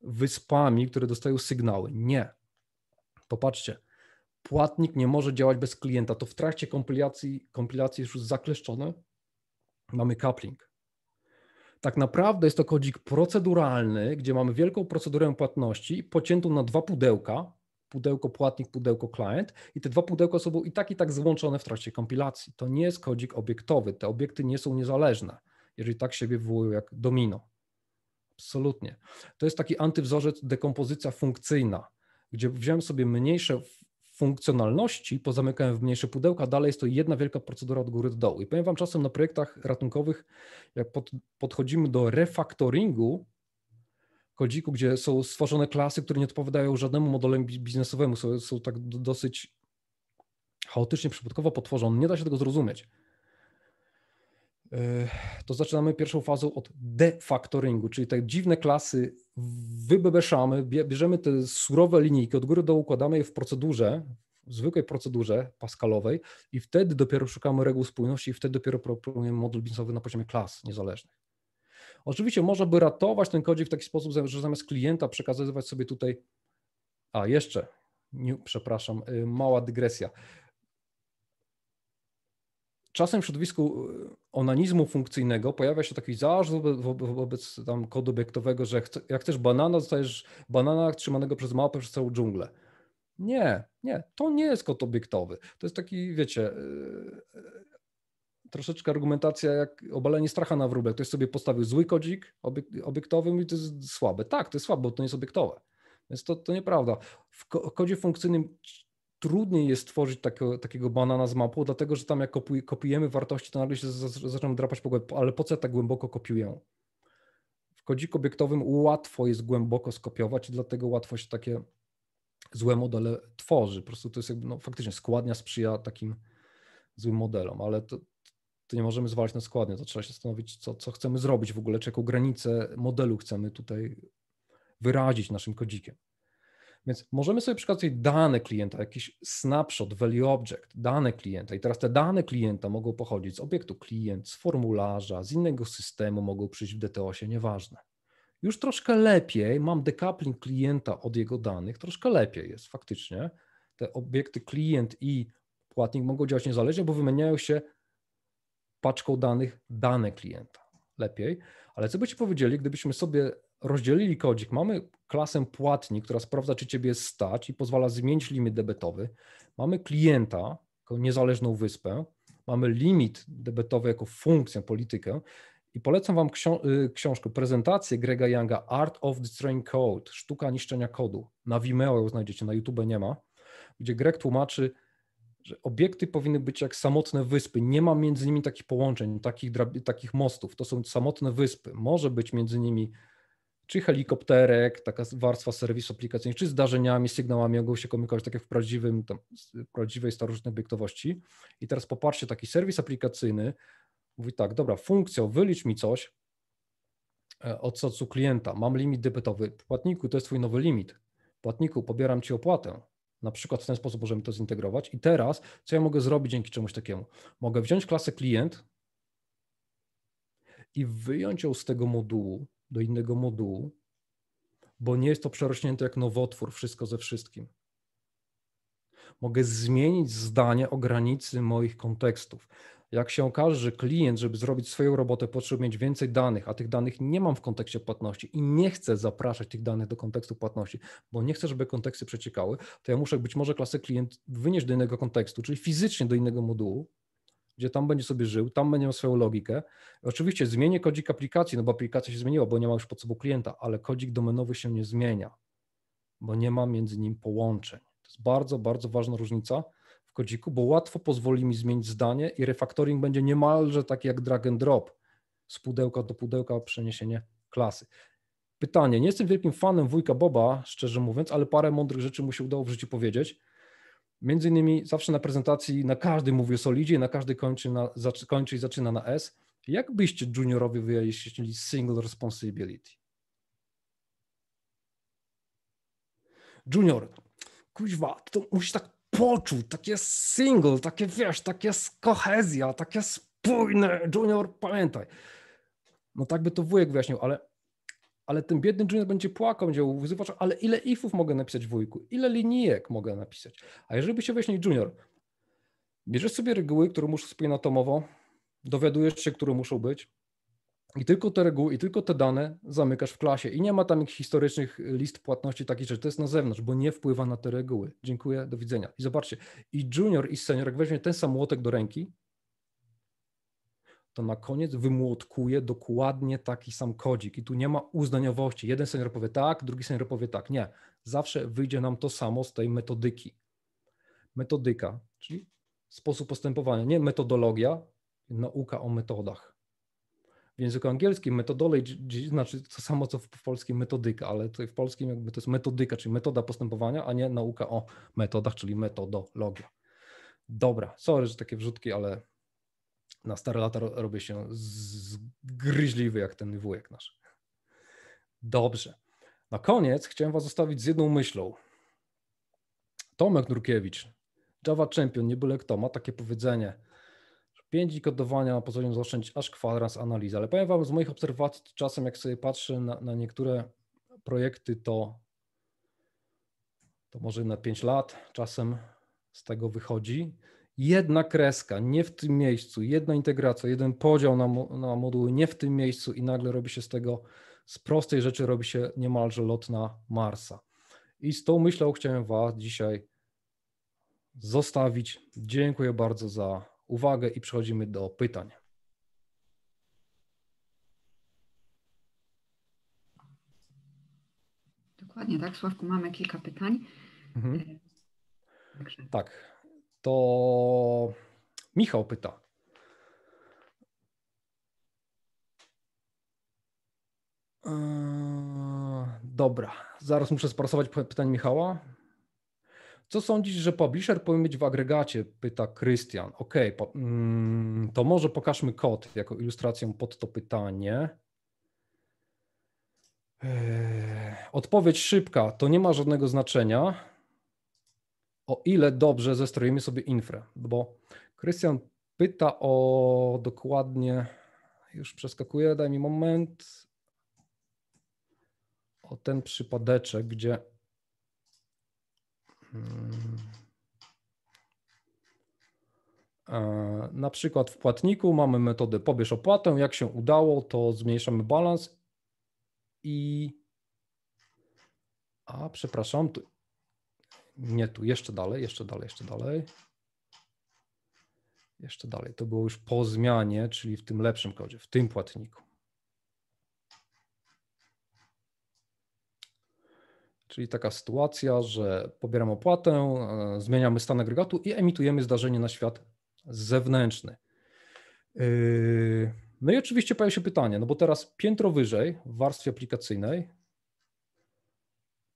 wyspami, które dostają sygnały? Nie. Popatrzcie, płatnik nie może działać bez klienta. To w trakcie kompilacji jest już zakleszczone. Mamy coupling. Tak naprawdę jest to kodzik proceduralny, gdzie mamy wielką procedurę płatności pociętą na 2 pudełka, pudełko płatnik, pudełko client i te 2 pudełka są i tak złączone w trakcie kompilacji. To nie jest kodzik obiektowy, te obiekty nie są niezależne, jeżeli tak siebie wywołują jak domino. Absolutnie. To jest taki antywzorzec dekompozycja funkcyjna, gdzie wziąłem sobie mniejsze funkcjonalności, pozamykałem w mniejsze pudełka, dalej jest to jedna wielka procedura od góry do dołu. I powiem wam, czasem na projektach ratunkowych, jak podchodzimy do refaktoringu kodziku, gdzie są stworzone klasy, które nie odpowiadają żadnemu modelowi biznesowemu, są tak dosyć chaotycznie, przypadkowo potworzone, nie da się tego zrozumieć. To zaczynamy pierwszą fazą od defaktoringu, czyli te dziwne klasy wybebeszamy, bierzemy te surowe linijki, od góry do dołu układamy je w procedurze, w zwykłej procedurze pascalowej i wtedy dopiero szukamy reguł spójności i wtedy dopiero proponujemy model biznesowy na poziomie klas niezależnych. Oczywiście można by ratować ten kodzik w taki sposób, że zamiast klienta przekazywać sobie tutaj, mała dygresja. Czasem w środowisku onanizmu funkcyjnego pojawia się taki zarzut wobec tam kodu obiektowego, że jak chcesz banana, dostajesz banana trzymanego przez małpę przez całą dżunglę. Nie, to nie jest kod obiektowy. To jest taki, wiecie, troszeczkę argumentacja jak obalenie stracha na wróble. Ktoś sobie postawił zły kodzik obiektowy i to jest słabe. Tak, to jest słabe, bo to nie jest obiektowe. Więc to nieprawda. W kodzie funkcyjnym trudniej jest stworzyć takiego banana z mapą, dlatego że tam jak kopiujemy wartości, to nagle się zaczynamy drapać po głowie, ale po co ja tak głęboko kopiuję? W kodziku obiektowym łatwo jest głęboko skopiować i dlatego łatwo się takie złe modele tworzy. Po prostu to jest jakby, faktycznie składnia sprzyja takim złym modelom, ale to nie możemy zwalać na składnię, to trzeba się zastanowić, co chcemy zrobić w ogóle, czy jaką granicę modelu chcemy tutaj wyrazić naszym kodzikiem. Więc możemy sobie przekazać dane klienta, jakiś snapshot, value object, dane klienta i teraz te dane klienta mogą pochodzić z obiektu klient, z formularza, z innego systemu, mogą przyjść w DTOS-ie, nieważne. Już troszkę lepiej, mam decoupling klienta od jego danych, troszkę lepiej jest faktycznie. Te obiekty klient i płatnik mogą działać niezależnie, bo wymieniają się paczką danych dane klienta. Lepiej, ale co byście powiedzieli, gdybyśmy sobie rozdzielili kodzik, mamy klasę płatnik, która sprawdza, czy ciebie stać i pozwala zmienić limit debetowy, mamy klienta jako niezależną wyspę, mamy limit debetowy jako funkcję, politykę i polecam wam książkę, prezentację Grega Younga Art of Destroying Code, sztuka niszczenia kodu. Na Vimeo ją znajdziecie, na YouTube nie ma, gdzie Greg tłumaczy, że obiekty powinny być jak samotne wyspy. Nie ma między nimi takich połączeń, takich mostów. To są samotne wyspy. Może być między nimi czy helikopterek, taka warstwa serwisu aplikacyjnych, czy zdarzeniami, sygnałami mogą się komunikować, tak jak w prawdziwej starożytnej obiektowości. I teraz popatrzcie, taki serwis aplikacyjny mówi tak, dobra, funkcjo, wylicz mi coś od socu klienta, mam limit debetowy, płatniku, to jest twój nowy limit. Płatniku, pobieram ci opłatę. Na przykład w ten sposób możemy to zintegrować. I teraz, co ja mogę zrobić dzięki czemuś takiemu? Mogę wziąć klasę klient i wyjąć ją z tego modułu do innego modułu, bo nie jest to przerośnięte jak nowotwór, wszystko ze wszystkim. Mogę zmienić zdanie o granicy moich kontekstów. Jak się okaże, że klient, żeby zrobić swoją robotę, potrzebuje mieć więcej danych, a tych danych nie mam w kontekście płatności i nie chcę zapraszać tych danych do kontekstu płatności, bo nie chcę, żeby konteksty przeciekały, to ja muszę być może klasę klient wynieść do innego kontekstu, czyli fizycznie do innego modułu, gdzie tam będzie sobie żył, tam będzie miał swoją logikę. Oczywiście zmienię kodzik aplikacji, no bo aplikacja się zmieniła, bo nie ma już pod sobą klienta, ale kodzik domenowy się nie zmienia, bo nie ma między nim połączeń. To jest bardzo, bardzo ważna różnica w kodziku, bo łatwo pozwoli mi zmienić zdanie i refactoring będzie niemalże taki jak drag and drop, z pudełka do pudełka przeniesienie klasy. Pytanie, nie jestem wielkim fanem wujka Boba, szczerze mówiąc, ale parę mądrych rzeczy mu się udało w życiu powiedzieć. Między innymi zawsze na prezentacji na każdy mówi o solidzie, na każdy kończy i zaczyna na S. Jak byście juniorowi wyjaśnili single responsibility? Junior, kuźwa, to musisz tak poczuć, takie single, takie wiesz, takie kohezja, takie spójne. Junior, pamiętaj. No tak by to wujek wyjaśnił, ale ten biedny junior będzie płakał, będzie wyzywał, ale ile ifów mogę napisać wujku? Ile linijek mogę napisać? A jeżeli by się wyjaśnił junior, bierzesz sobie reguły, które muszą spójne atomowo, dowiadujesz się, które muszą być i tylko te reguły i tylko te dane zamykasz w klasie i nie ma tam jakichś historycznych list płatności takich rzeczy, to jest na zewnątrz, bo nie wpływa na te reguły. Dziękuję, do widzenia. I zobaczcie, i junior i senior, jak weźmie ten sam młotek do ręki, to na koniec wymłotkuje dokładnie taki sam kodzik i tu nie ma uznaniowości. Jeden senior powie tak, drugi senior powie tak. Nie, zawsze wyjdzie nam to samo z tej metodyki. Metodyka, czyli sposób postępowania, nie metodologia, nauka o metodach. W języku angielskim methodology znaczy to samo, co w polskim metodyka, ale tutaj w polskim jakby to jest metodyka, czyli metoda postępowania, a nie nauka o metodach, czyli metodologia. Dobra, sorry, że takie wrzutki, ale na stare lata robię się zgryźliwy jak ten wujek nasz. Dobrze. Na koniec chciałem was zostawić z jedną myślą. Tomek Nurkiewicz, Java Champion, nie byle kto, ma takie powiedzenie, że 5 dni kodowania pozwolą zaoszczędzić aż kwadrans analizy, ale powiem wam z moich obserwacji, czasem jak sobie patrzę na niektóre projekty, to może na 5 lat czasem z tego wychodzi. Jedna kreska, nie w tym miejscu, jedna integracja, jeden podział na moduły, nie w tym miejscu i nagle robi się z tego, z prostej rzeczy robi się niemalże lot na Marsa. I z tą myślą chciałem was dzisiaj zostawić. Dziękuję bardzo za uwagę i przechodzimy do pytań. Dokładnie tak, Sławku, mamy kilka pytań. Mhm. Tak, to Michał pyta. Dobra, zaraz muszę sprasować pytanie Michała. Co sądzisz, że publisher powinien mieć w agregacie? Pyta Krystian. Ok, to może pokażmy kod jako ilustrację pod to pytanie. Odpowiedź szybka, to nie ma żadnego znaczenia, o ile dobrze zestroimy sobie infrę, bo Krystian pyta o dokładnie, już przeskakuję, daj mi moment, o ten przypadeczek, gdzie na przykład w płatniku mamy metodę pobierz opłatę, jak się udało, to zmniejszamy balans przepraszam, nie tu, jeszcze dalej, to było już po zmianie, czyli w tym lepszym kodzie, w tym płatniku. Czyli taka sytuacja, że pobieramy opłatę, zmieniamy stan agregatu i emitujemy zdarzenie na świat zewnętrzny. No i oczywiście pojawia się pytanie, no bo teraz piętro wyżej w warstwie aplikacyjnej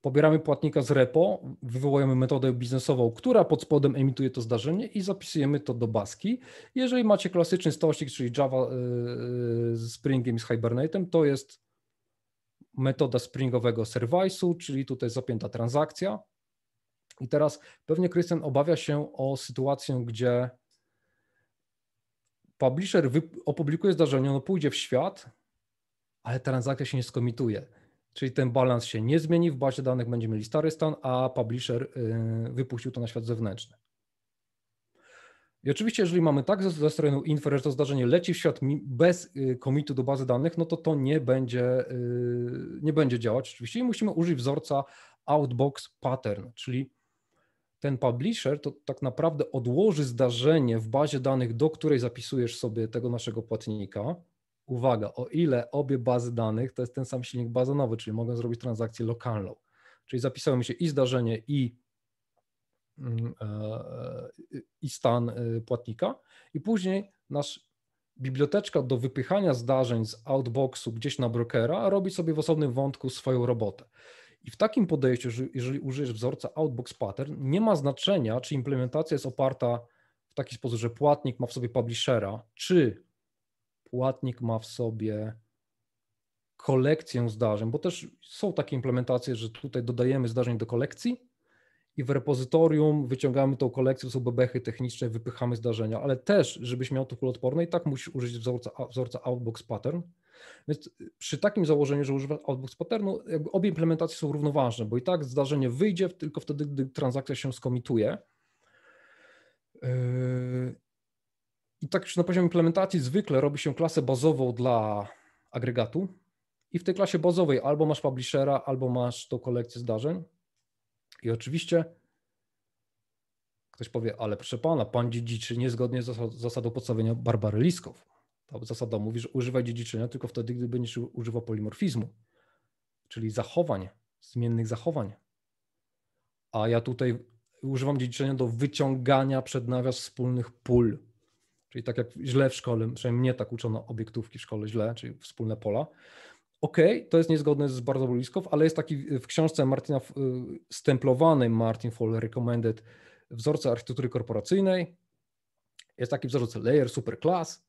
pobieramy płatnika z repo, wywołujemy metodę biznesową, która pod spodem emituje to zdarzenie i zapisujemy to do baski. Jeżeli macie klasyczny stosik, czyli Java z Springiem i z Hibernate'em, to jest metoda springowego serwice'u, czyli tutaj zapięta transakcja. I teraz pewnie Krystian obawia się o sytuację, gdzie publisher opublikuje zdarzenie, ono pójdzie w świat, ale transakcja się nie skomituje. Czyli ten balans się nie zmieni, w bazie danych będziemy mieli stary stan, a publisher wypuścił to na świat zewnętrzny. I oczywiście, jeżeli mamy tak zestrojoną info, że to zdarzenie leci w świat bez commitu do bazy danych, no to nie będzie działać oczywiście i musimy użyć wzorca outbox pattern, czyli ten publisher to tak naprawdę odłoży zdarzenie w bazie danych, do której zapisujesz sobie tego naszego płatnika. Uwaga, o ile obie bazy danych to jest ten sam silnik bazowy, czyli mogę zrobić transakcję lokalną. Czyli zapisało mi się i zdarzenie, i stan płatnika i później nasz biblioteczka do wypychania zdarzeń z outboxu gdzieś na brokera robi sobie w osobnym wątku swoją robotę. I w takim podejściu, jeżeli użyjesz wzorca outbox pattern, nie ma znaczenia, czy implementacja jest oparta w taki sposób, że płatnik ma w sobie publishera, czy płatnik ma w sobie kolekcję zdarzeń, bo też są takie implementacje, że tutaj dodajemy zdarzeń do kolekcji i w repozytorium wyciągamy tą kolekcję, to są bebechy techniczne, wypychamy zdarzenia, ale też, żebyś miał to kuloodporne, i tak musisz użyć wzorca outbox pattern. Więc przy takim założeniu, że używasz outbox patternu, jakby obie implementacje są równoważne, bo i tak zdarzenie wyjdzie tylko wtedy, gdy transakcja się skomituje. I tak już na poziomie implementacji zwykle robi się klasę bazową dla agregatu i w tej klasie bazowej albo masz publishera, albo masz tą kolekcję zdarzeń. I oczywiście ktoś powie, ale proszę pana, pan dziedziczy niezgodnie z zasadą podstawienia barbarylisków. Ta zasada mówi, że używaj dziedziczenia tylko wtedy, gdy będziesz używał polimorfizmu, czyli zachowań, zmiennych zachowań. A ja tutaj używam dziedziczenia do wyciągania przed nawias wspólnych pól. Czyli tak jak źle w szkole, przynajmniej mnie tak uczono obiektówki w szkole źle, czyli wspólne pola. Okej, to jest niezgodne z barbarylisków, ale jest taki w książce Martina, stemplowanej Martin Fowler Recommended, wzorce architektury korporacyjnej. Jest taki wzorzec layer superclass,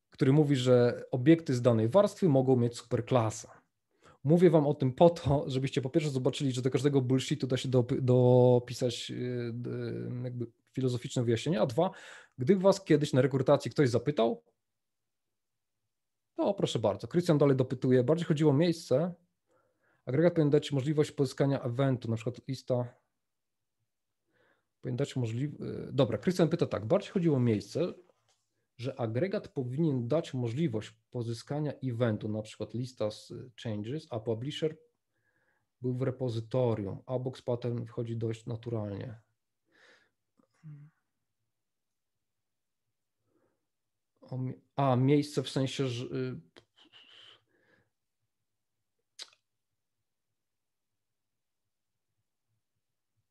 który mówi, że obiekty z danej warstwy mogą mieć superklasę. Mówię wam o tym po to, żebyście po pierwsze zobaczyli, że do każdego bullshitu da się dopisać jakby filozoficzne wyjaśnienie, a dwa, gdyby was kiedyś na rekrutacji ktoś zapytał, to proszę bardzo, Krystian dalej dopytuje, bardziej chodziło o miejsce, agregat powinien dać możliwość pozyskania eventu, na przykład lista, powinien dać dobra, Krystian pyta tak, bardziej chodziło o miejsce, że agregat powinien dać możliwość pozyskania eventu, na przykład lista z changes, a publisher był w repozytorium, a box pattern wchodzi dość naturalnie. Miejsce w sensie, że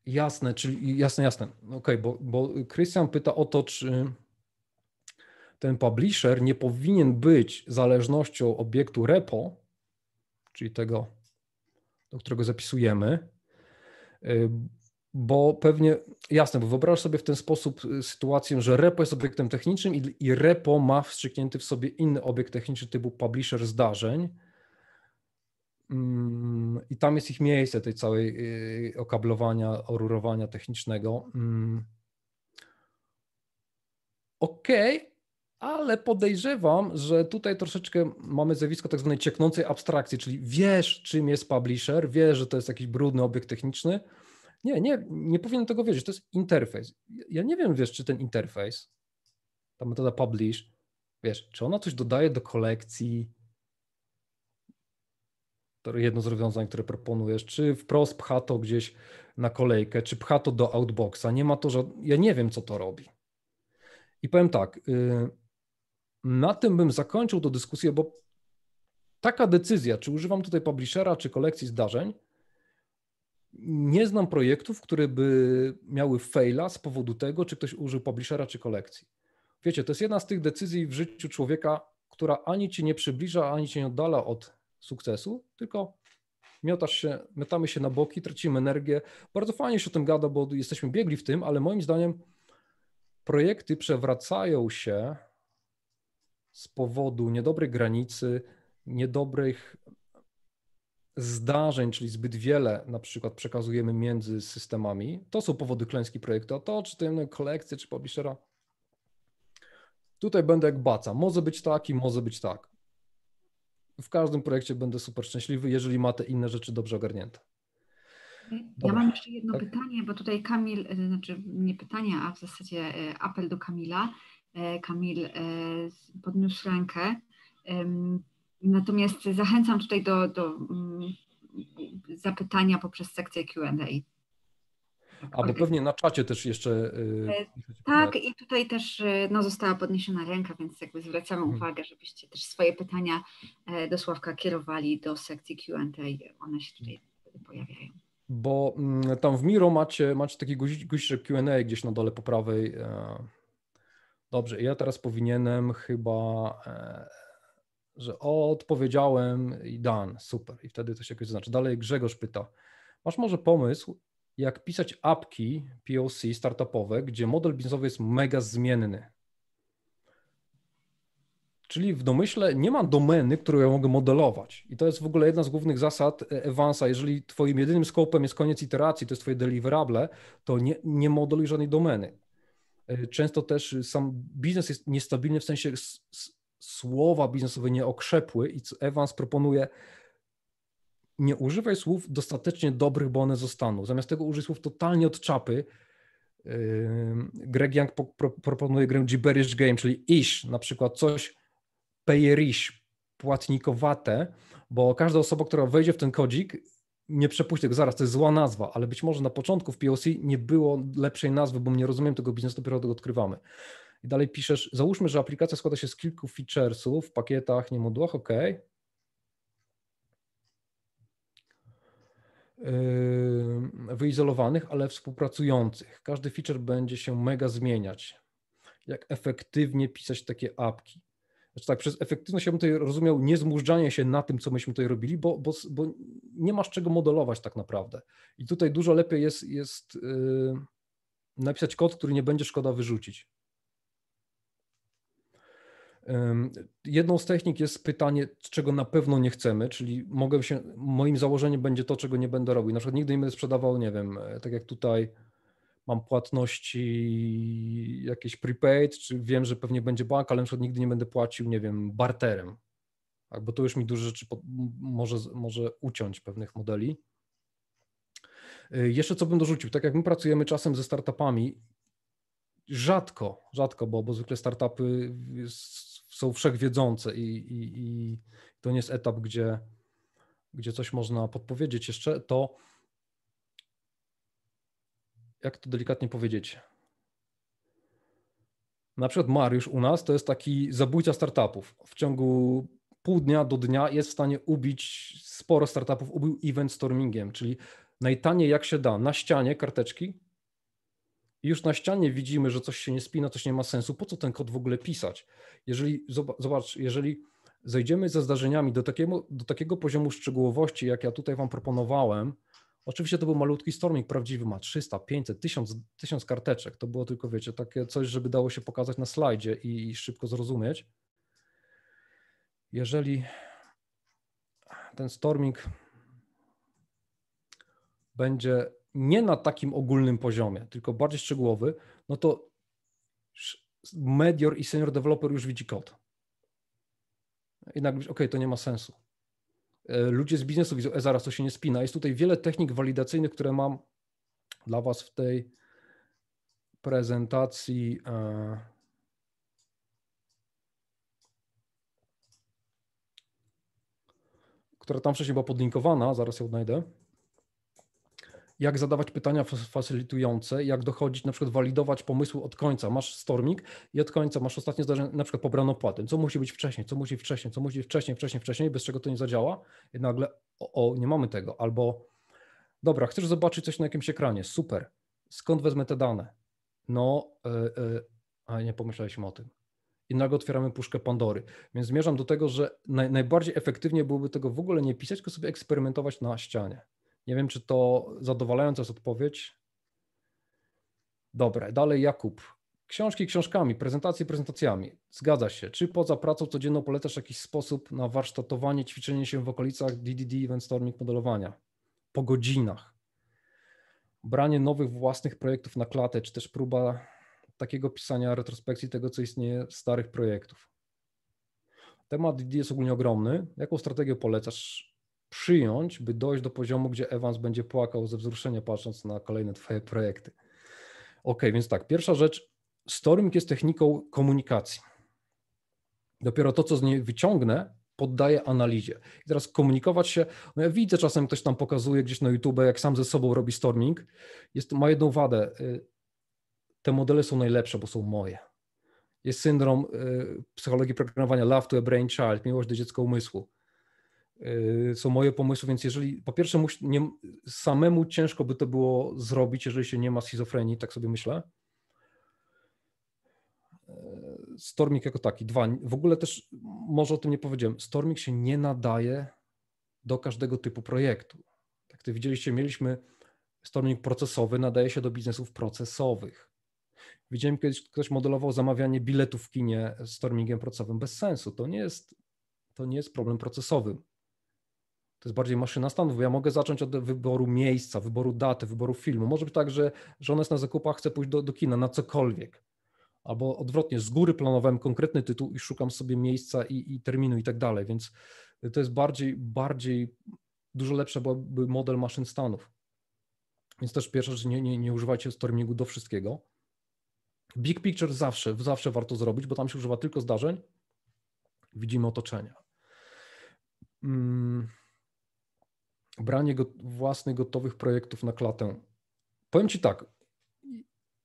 jasne, czyli jasne. Okej, bo Krystian pyta o to, czy ten publisher nie powinien być zależnością obiektu repo, czyli tego, do którego zapisujemy, bo pewnie, jasne, bo wyobraź sobie w ten sposób sytuację, że repo jest obiektem technicznym i repo ma wstrzyknięty w sobie inny obiekt techniczny typu publisher zdarzeń i tam jest ich miejsce tej całej okablowania, orurowania technicznego. Okej, ale podejrzewam, że tutaj troszeczkę mamy zjawisko tak zwanej cieknącej abstrakcji, czyli wiesz, czym jest publisher, wiesz, że to jest jakiś brudny obiekt techniczny. Nie powinien tego wiedzieć, to jest interfejs. Ja nie wiem, wiesz, czy ten interfejs, ta metoda publish, wiesz, czy ona coś dodaje do kolekcji, to jedno z rozwiązań, które proponujesz, czy wprost pcha to gdzieś na kolejkę, czy pcha to do outboxa, nie ma to, że ja nie wiem, co to robi. I powiem tak, na tym bym zakończył tę dyskusję, bo taka decyzja, czy używam tutaj publishera, czy kolekcji zdarzeń, nie znam projektów, które by miały faila z powodu tego, czy ktoś użył publishera, czy kolekcji. Wiecie, to jest jedna z tych decyzji w życiu człowieka, która ani cię nie przybliża, ani cię nie oddala od sukcesu, tylko miotamy się na boki, tracimy energię. Bardzo fajnie się o tym gada, bo jesteśmy biegli w tym, ale moim zdaniem projekty przewracają się z powodu niedobrej granicy, niedobrych zdarzeń, czyli zbyt wiele na przykład przekazujemy między systemami. To są powody klęski projektu, a to, czy to jest kolekcję, czy publishera, tutaj będę jak baca. Może być tak i może być tak. w każdym projekcie będę super szczęśliwy, jeżeli ma te inne rzeczy dobrze ogarnięte. Ja Dobra. mam jeszcze jedno Tak? pytanie, bo tutaj Kamil, znaczy nie pytanie, a w zasadzie apel do Kamila. Kamil podniósł rękę. Natomiast zachęcam tutaj do zapytania poprzez sekcję Q&A. Bo pewnie na czacie też jeszcze... Tak, i tutaj też została podniesiona ręka, więc jakby zwracamy uwagę, żebyście też swoje pytania do Sławka kierowali do sekcji Q&A. One się tutaj pojawiają. Bo tam w Miro macie taki guziczek Q&A gdzieś na dole po prawej. Dobrze, ja teraz powinienem chyba, że odpowiedziałem i done, super. I wtedy to się jakoś zaznaczy. Dalej Grzegorz pyta, masz może pomysł, jak pisać apki POC startupowe, gdzie model biznesowy jest mega zmienny? Czyli w domyśle nie ma domeny, którą ja mogę modelować. I to jest w ogóle jedna z głównych zasad Evansa. Jeżeli twoim jedynym skopem jest koniec iteracji, to jest twoje deliverable, to nie modeluj żadnej domeny. Często też sam biznes jest niestabilny, w sensie słowa biznesowe nieokrzepły i co Evans proponuje, nie używaj słów dostatecznie dobrych, bo one zostaną. Zamiast tego użyj słów totalnie od czapy. Greg Young proponuje grę gibberish game, czyli ish, na przykład coś payerish, płatnikowate, bo każda osoba, która wejdzie w ten kodzik, nie przepuści tego, zaraz, to jest zła nazwa, ale być może na początku w POC nie było lepszej nazwy, bo nie rozumiem tego biznesu, dopiero tego odkrywamy. I dalej piszesz, załóżmy, że aplikacja składa się z kilku featuresów w pakietach, nie modułach, ok. Wyizolowanych, ale współpracujących. Każdy feature będzie się mega zmieniać. Jak efektywnie pisać takie apki? Znaczy tak, przez efektywność ja bym tutaj rozumiał niezmużdżanie się na tym, co myśmy tutaj robili, bo nie masz czego modelować tak naprawdę. I tutaj dużo lepiej jest napisać kod, który nie będzie szkoda wyrzucić. Jedną z technik jest pytanie, czego na pewno nie chcemy, czyli moim założeniem będzie to, czego nie będę robił. Na przykład nigdy nie będę sprzedawał, nie wiem, tak jak tutaj mam płatności jakieś prepaid, czy wiem, że pewnie będzie bank, ale na przykład nigdy nie będę płacił, nie wiem, barterem, tak, bo to już mi dużo rzeczy może uciąć pewnych modeli. Jeszcze co bym dorzucił, tak jak my pracujemy czasem ze startupami, rzadko, bo zwykle startupy są wszechwiedzące i to nie jest etap, gdzie coś można podpowiedzieć jeszcze, to jak to delikatnie powiedzieć? Na przykład Mariusz u nas to jest taki zabójca startupów. W ciągu pół dnia do dnia jest w stanie ubić sporo startupów, ubił event stormingiem, czyli najtaniej jak się da, na ścianie karteczki i już na ścianie widzimy, że coś się nie spina, coś nie ma sensu, po co ten kod w ogóle pisać? Jeżeli zejdziemy ze zdarzeniami do takiego poziomu szczegółowości, jak ja tutaj Wam proponowałem, oczywiście to był malutki storming, prawdziwy ma 300, 500, 1000 karteczek, to było tylko, wiecie, takie coś, żeby dało się pokazać na slajdzie i szybko zrozumieć. Jeżeli ten storming będzie nie na takim ogólnym poziomie, tylko bardziej szczegółowy, no to medior i senior developer już widzi kod. I nagle, ok, to nie ma sensu. Ludzie z biznesu widzą, zaraz to się nie spina. Jest tutaj wiele technik walidacyjnych, które mam dla Was w tej prezentacji. Która tam wcześniej była podlinkowana, zaraz ją odnajdę. Jak zadawać pytania facylitujące, jak dochodzić, na przykład walidować pomysły od końca. Masz storming i od końca masz ostatnie zdarzenie, na przykład pobrano płatę. Co musi być wcześniej, co musi wcześniej, bez czego to nie zadziała. I nagle, nie mamy tego. Albo, dobra, chcesz zobaczyć coś na jakimś ekranie, super. Skąd wezmę te dane? Nie pomyśleliśmy o tym. I nagle otwieramy puszkę Pandory. Więc zmierzam do tego, że najbardziej efektywnie byłoby tego w ogóle nie pisać, tylko sobie eksperymentować na ścianie. Nie wiem, czy to zadowalająca jest odpowiedź. Dobra, dalej Jakub. Książki książkami, prezentacje prezentacjami. Zgadza się. Czy poza pracą codzienną polecasz jakiś sposób na warsztatowanie, ćwiczenie się w okolicach DDD, Event Storming, modelowania? Po godzinach. Branie nowych własnych projektów na klatę, czy też próba takiego pisania retrospekcji tego, co istnieje z starych projektów. Temat DD jest ogólnie ogromny. Jaką strategię polecasz przyjąć, by dojść do poziomu, gdzie Evans będzie płakał ze wzruszenia, patrząc na kolejne twoje projekty? Więc tak, pierwsza rzecz, storming jest techniką komunikacji. Dopiero to, co z niej wyciągnę, poddaję analizie. I teraz komunikować się, no ja widzę czasem, ktoś tam pokazuje gdzieś na YouTube, jak sam ze sobą robi storming, ma jedną wadę, te modele są najlepsze, bo są moje. Jest syndrom psychologii programowania love to a brain child, miłość do dziecka umysłu. Są moje pomysły, więc jeżeli po pierwsze samemu ciężko by to było zrobić, jeżeli się nie ma schizofrenii, tak sobie myślę. Storming jako taki. 2. W ogóle też, może o tym nie powiedziałem, storming się nie nadaje do każdego typu projektu. Jak to widzieliście, mieliśmy storming procesowy, nadaje się do biznesów procesowych. Widziałem kiedyś, ktoś modelował zamawianie biletów w kinie stormingiem procesowym. Bez sensu. To nie jest problem procesowy. To jest bardziej maszyna stanów, bo ja mogę zacząć od wyboru miejsca, wyboru daty, wyboru filmu. Może być tak, że żona jest na zakupach, chce pójść do kina na cokolwiek. Albo odwrotnie, z góry planowałem konkretny tytuł i szukam sobie miejsca i terminu i tak dalej, więc to jest bardziej dużo lepszy byłby model maszyn stanów. Więc też pierwsza rzecz, nie używajcie stormingu do wszystkiego. Big picture zawsze warto zrobić, bo tam się używa tylko zdarzeń, widzimy otoczenia. Branie własnych gotowych projektów na klatę. Powiem Ci tak,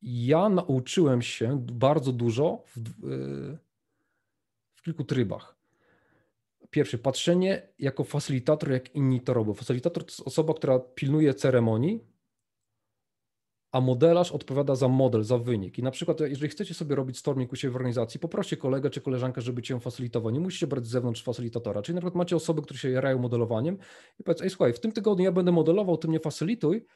ja nauczyłem się bardzo dużo w kilku trybach. Pierwszy, patrzenie jako facylitator, jak inni to robią. Facylitator to jest osoba, która pilnuje ceremonii, a modelarz odpowiada za model, za wynik. I na przykład, jeżeli chcecie sobie robić storming u siebie w organizacji, poproście kolegę czy koleżankę, żeby cię facylitował. Nie musicie brać z zewnątrz facylitatora. Czyli na przykład macie osoby, które się jarają modelowaniem i powiedz, ej słuchaj, w tym tygodniu ja będę modelował, ty mnie facylituj,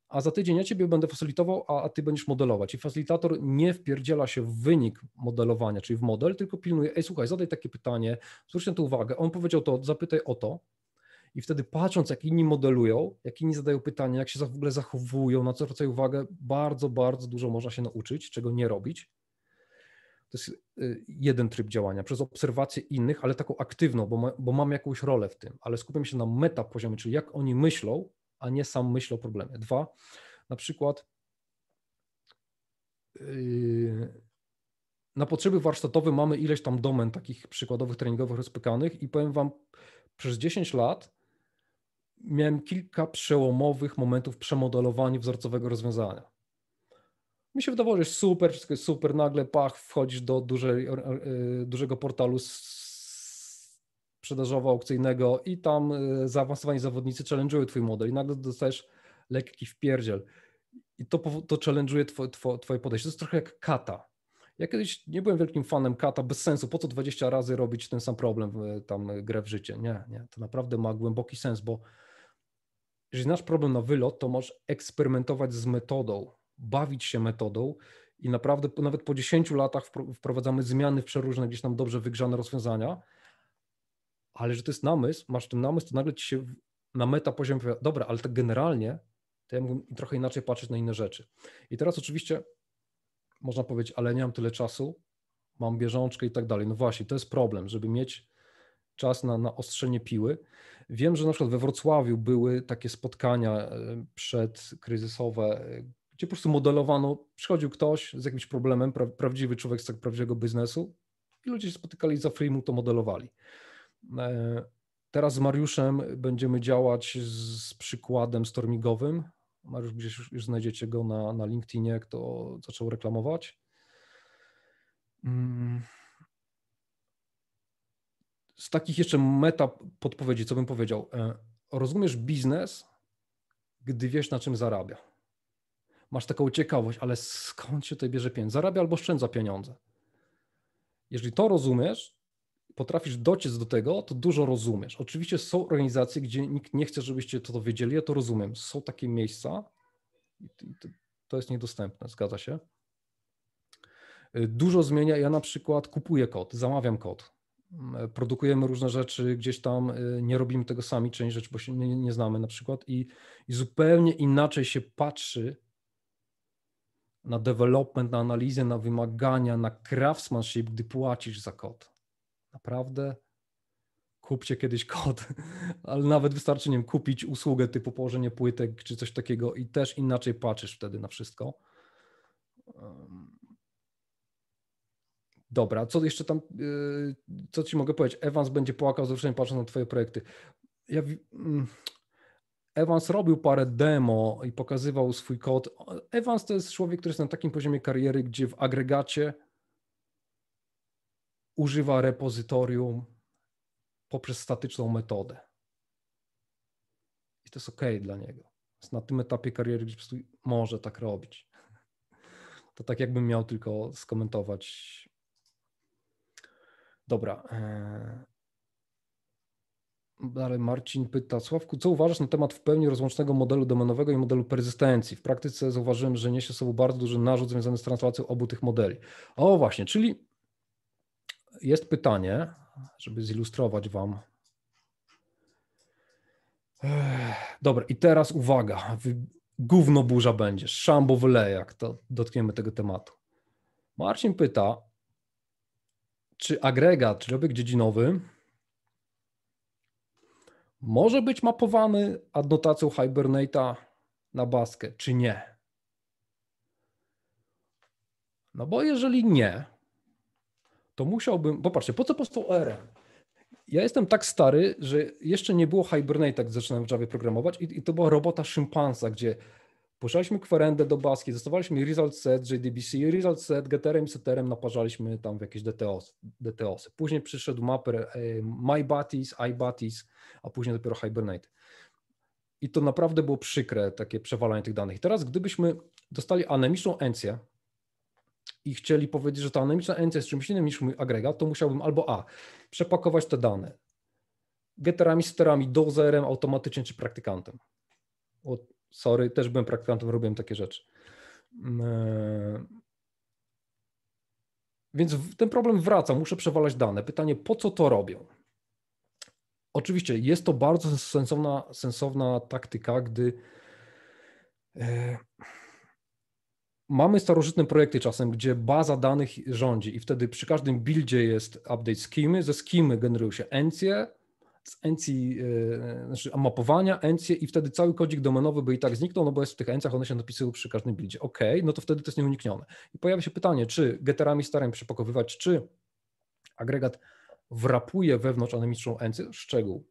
a za tydzień ja ciebie będę facylitował, a ty będziesz modelować. I facylitator nie wpierdziela się w wynik modelowania, czyli w model, tylko pilnuje, ej słuchaj, zadaj takie pytanie, zwróć na to uwagę, on powiedział to, zapytaj o to. I wtedy patrząc, jak inni modelują, jak inni zadają pytania, jak się w ogóle zachowują, na co zwracają uwagę, bardzo, bardzo dużo można się nauczyć, czego nie robić. To jest jeden tryb działania, przez obserwację innych, ale taką aktywną, bo mam jakąś rolę w tym, ale skupiam się na metapoziomie, czyli jak oni myślą, a nie sam myślę o problemie. 2, na przykład na potrzeby warsztatowe mamy ileś tam domen takich przykładowych, treningowych rozpykanych i powiem Wam, przez 10 lat miałem kilka przełomowych momentów przemodelowania wzorcowego rozwiązania. Mi się wydawało, że jest super, wszystko jest super, nagle wchodzisz do dużego portalu sprzedażowo-aukcyjnego i tam zaawansowani zawodnicy challenge'ują twój model i nagle dostajesz lekki wpierdziel i to challenge'uje twoje podejście. To jest trochę jak kata. Ja kiedyś nie byłem wielkim fanem kata, bez sensu, po co 20 razy robić ten sam problem, tam grę w życie. Nie, to naprawdę ma głęboki sens, bo jeżeli znasz problem na wylot, to możesz eksperymentować z metodą, bawić się metodą i naprawdę nawet po 10 latach wprowadzamy zmiany w przeróżne gdzieś tam dobrze wygrzane rozwiązania, ale że to jest namysł, masz ten namysł, to nagle ci się na meta poziomie powie, dobra, ale tak generalnie to ja mógłbym trochę inaczej patrzeć na inne rzeczy. I teraz oczywiście można powiedzieć, ale nie mam tyle czasu, mam bieżączkę i tak dalej. No właśnie, to jest problem, żeby mieć czas na ostrzenie piły. Wiem, że na przykład we Wrocławiu były takie spotkania przedkryzysowe, gdzie po prostu modelowano, przychodził ktoś z jakimś problemem, prawdziwy człowiek z prawdziwego biznesu i ludzie się spotykali za free, mu to modelowali. Teraz z Mariuszem będziemy działać z przykładem stormingowym. Mariusz, gdzieś już znajdziecie go na LinkedInie, kto zaczął reklamować. Z takich jeszcze meta podpowiedzi, co bym powiedział, rozumiesz biznes, gdy wiesz, na czym zarabia. Masz taką ciekawość, ale skąd się tutaj bierze pieniądze? Zarabia albo oszczędza pieniądze. Jeżeli to rozumiesz, potrafisz dociec do tego, to dużo rozumiesz. Oczywiście są organizacje, gdzie nikt nie chce, żebyście to wiedzieli, ja to rozumiem. Są takie miejsca, to jest niedostępne, zgadza się. Dużo zmienia, ja na przykład kupuję kod, zamawiam kod. Produkujemy różne rzeczy, gdzieś tam nie robimy tego sami, część rzeczy, bo się nie znamy na przykład i zupełnie inaczej się patrzy na development, na analizę, na wymagania, na craftsmanship, gdy płacisz za kod. Naprawdę kupcie kiedyś kod, ale nawet wystarczy, nie wiem, kupić usługę typu położenie płytek czy coś takiego i też inaczej patrzysz wtedy na wszystko. Dobra, co jeszcze tam, co ci mogę powiedzieć? Evans będzie płakał wzruszenie patrząc na twoje projekty. Evans robił parę demo i pokazywał swój kod. Evans to jest człowiek, który jest na takim poziomie kariery, gdzie w agregacie używa repozytorium poprzez statyczną metodę. I to jest OK dla niego. Jest na tym etapie kariery, gdzie po prostu może tak robić. To tak jakbym miał tylko skomentować. Dobra. Dalej Marcin pyta, Sławku, co uważasz na temat w pełni rozłącznego modelu domenowego i modelu perzystencji? W praktyce zauważyłem, że niesie ze sobą bardzo duży narzut związany z translacją obu tych modeli. O właśnie, czyli jest pytanie, żeby zilustrować wam. Dobra, i teraz uwaga, gówno burza będzie, szambo wyleje, jak to dotkniemy tego tematu. Marcin pyta, czy agregat, czyli obiekt dziedzinowy może być mapowany adnotacją Hibernate'a na Baskę, czy nie? No bo jeżeli nie, to musiałbym, popatrzcie, po co powstał ORM? Ja jestem tak stary, że jeszcze nie było Hibernate'a, jak zaczynałem w Javie programować i to była robota szympansa, gdzie puszczaliśmy kwerendę do Baski, dostawaliśmy result set, JDBC, result set, getterem i setterem naparzaliśmy tam w jakieś DTOsy. Później przyszedł mapper MyBatis, iBatis, a później dopiero Hibernate. I to naprawdę było przykre, takie przewalanie tych danych. I teraz gdybyśmy dostali anemiczną encję i chcieli powiedzieć, że ta anemiczna encja jest czymś innym niż mój agregat, to musiałbym albo A, przepakować te dane getterami, setterami, dozerem, automatycznie czy praktykantem. Sorry, też byłem praktykantem, robiłem takie rzeczy. Więc ten problem wraca, muszę przewalać dane. Pytanie, po co to robią? Oczywiście jest to bardzo sensowna taktyka, gdy mamy starożytne projekty czasem, gdzie baza danych rządzi i wtedy przy każdym buildzie jest update schemy, ze schemy generują się encje, z encji, znaczy mapowania, encje i wtedy cały kodzik domenowy by i tak zniknął, no bo jest w tych encjach, one się napisują przy każdym buildzie. OK, no to wtedy to jest nieuniknione. I pojawia się pytanie, czy getterami staramy przepakowywać, czy agregat wrapuje wewnątrz anemiczną encję? Szczegół.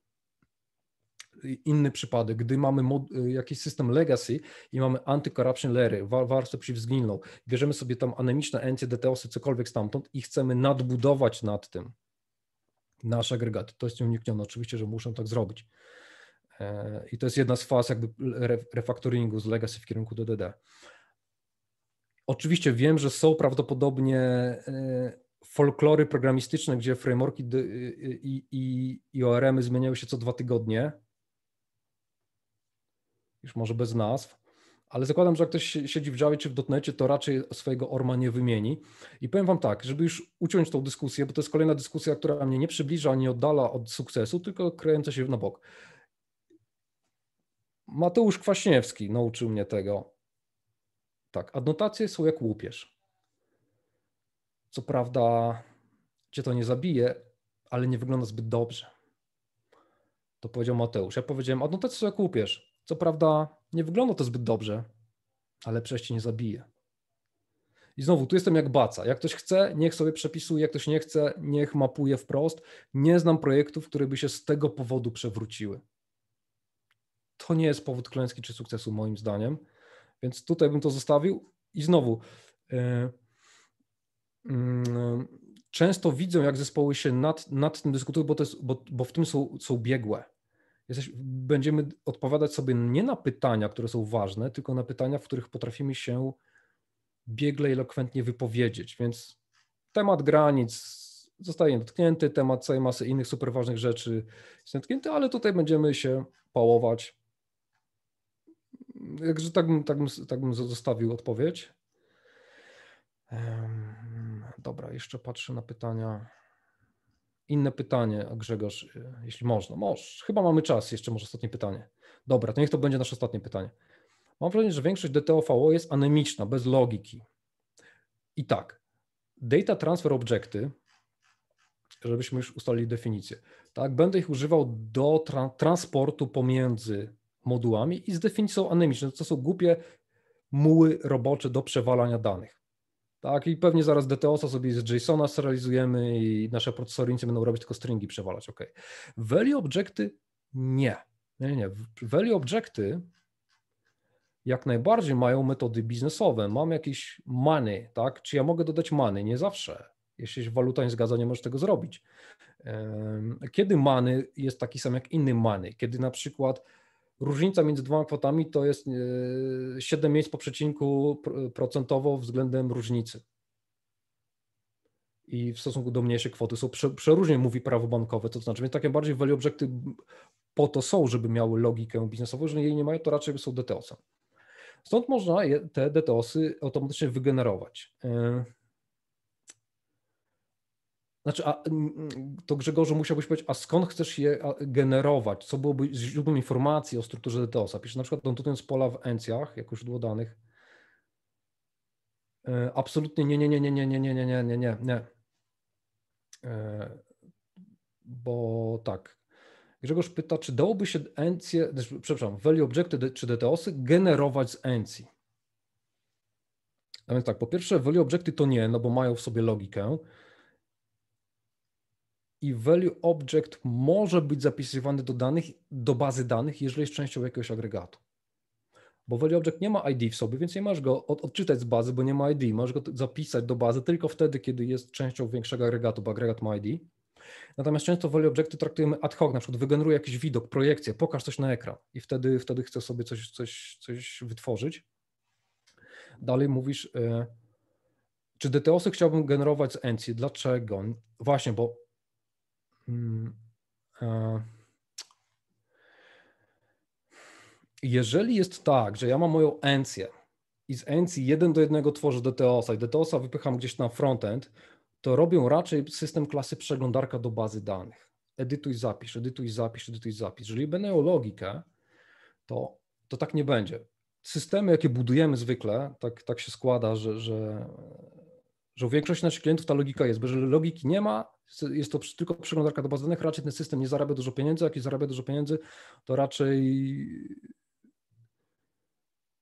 Inny przypadek, gdy mamy jakiś system legacy i mamy anti-corruption layery, warstwę przeciwzgnilną, bierzemy sobie tam anemiczne encje, DTOsy, cokolwiek stamtąd i chcemy nadbudować nad tym nasz agregat. To jest nieuniknione, oczywiście, że muszę tak zrobić. I to jest jedna z faz jakby refactoringu z legacy w kierunku DDD. Oczywiście wiem, że są prawdopodobnie folklory programistyczne, gdzie frameworki i ORM-y zmieniają się co 2 tygodnie, już może bez nazw, ale zakładam, że jak ktoś siedzi w Javie czy w .NETcie, to raczej swojego ORM-a nie wymieni. I powiem wam tak, żeby już uciąć tą dyskusję, bo to jest kolejna dyskusja, która mnie nie przybliża, nie oddala od sukcesu, tylko kręcę się na bok. Mateusz Kwaśniewski nauczył mnie tego. Tak, adnotacje są jak łupież. Co prawda cię to nie zabije, ale nie wygląda zbyt dobrze. To powiedział Mateusz. Ja powiedziałem, adnotacje są jak łupież. Co prawda nie wygląda to zbyt dobrze, ale przecież cię nie zabije. I znowu, tu jestem jak baca. Jak ktoś chce, niech sobie przepisuje, jak ktoś nie chce, niech mapuje wprost. Nie znam projektów, które by się z tego powodu przewróciły. To nie jest powód klęski czy sukcesu moim zdaniem, więc tutaj bym to zostawił. I znowu, często widzę, jak zespoły się nad tym dyskutują, bo w tym są biegłe. Będziemy odpowiadać sobie nie na pytania, które są ważne, tylko na pytania, w których potrafimy się biegle i elokwentnie wypowiedzieć, więc temat granic zostaje dotknięty, temat całej masy innych super ważnych rzeczy jest dotknięty, ale tutaj będziemy się pałować. Także tak bym zostawił odpowiedź. Dobra, jeszcze patrzę na pytania. Inne pytanie, Grzegorz, jeśli można. Chyba mamy czas, jeszcze może ostatnie pytanie. Dobra, to niech to będzie nasze ostatnie pytanie. Mam wrażenie, że większość DTO-VO jest anemiczna, bez logiki. I tak, data transfer obiekty żebyśmy już ustalili definicję. Tak, będę ich używał do transportu pomiędzy modułami i z definicją anonimiczną. To są głupie muły robocze do przewalania danych. Tak, i pewnie zaraz DTOS-a sobie z JSON-a serializujemy i nasze procesory nic nie będą robić, tylko stringi przewalać. OK. Value objecty nie. Value objecty jak najbardziej mają metody biznesowe. Mam jakiś money, tak? Czy ja mogę dodać money? Nie zawsze. Jeśli się waluta nie zgadza, nie możesz tego zrobić. Kiedy money jest taki sam jak inny money? Kiedy na przykład różnica między dwoma kwotami to jest 7 miejsc po przecinku procentowo względem różnicy. I w stosunku do mniejszej kwoty są przeróżnie, mówi prawo bankowe, to znaczy, więc takie bardziej value objecty po to są, żeby miały logikę biznesową, jeżeli jej nie mają, to raczej są DTOS-em. Stąd można te DTOS-y automatycznie wygenerować. Znaczy, to Grzegorzu musiałbyś powiedzieć, a skąd chcesz je generować? Co byłoby źródłem informacji o strukturze DTOS-a? Piszę na przykład notując pola w encjach, jako źródło danych. Absolutnie nie. Bo tak. Grzegorz pyta, czy dałoby się encje, przepraszam, value objecty czy DTOS-y generować z encji? A więc tak, po pierwsze value objecty to nie, no bo mają w sobie logikę. I value object może być zapisywany do bazy danych, jeżeli jest częścią jakiegoś agregatu. Bo value object nie ma ID w sobie, więc nie możesz go odczytać z bazy, bo nie ma ID. Możesz go zapisać do bazy tylko wtedy, kiedy jest częścią większego agregatu, bo agregat ma ID. Natomiast często value objecty traktujemy ad hoc, na przykład wygeneruję jakiś widok, projekcję, pokaż coś na ekran i wtedy chcę sobie coś wytworzyć. Dalej mówisz, czy DTOS-y chciałbym generować z encji? Dlaczego? Właśnie, bo jeżeli jest tak, że ja mam moją encję i z encji 1:1 tworzę DTOS-a i DTOS-a wypycham gdzieś na frontend, to robią raczej system klasy przeglądarka do bazy danych. Edytuj, zapisz, edytuj, zapisz, edytuj, zapisz. Jeżeli będę miał logikę, to tak nie będzie. Systemy, jakie budujemy zwykle, tak się składa, że u większości naszych klientów ta logika jest, bo jeżeli logiki nie ma, jest to tylko przeglądarka do bazy danych, raczej ten system nie zarabia dużo pieniędzy, jak zarabia dużo pieniędzy, to raczej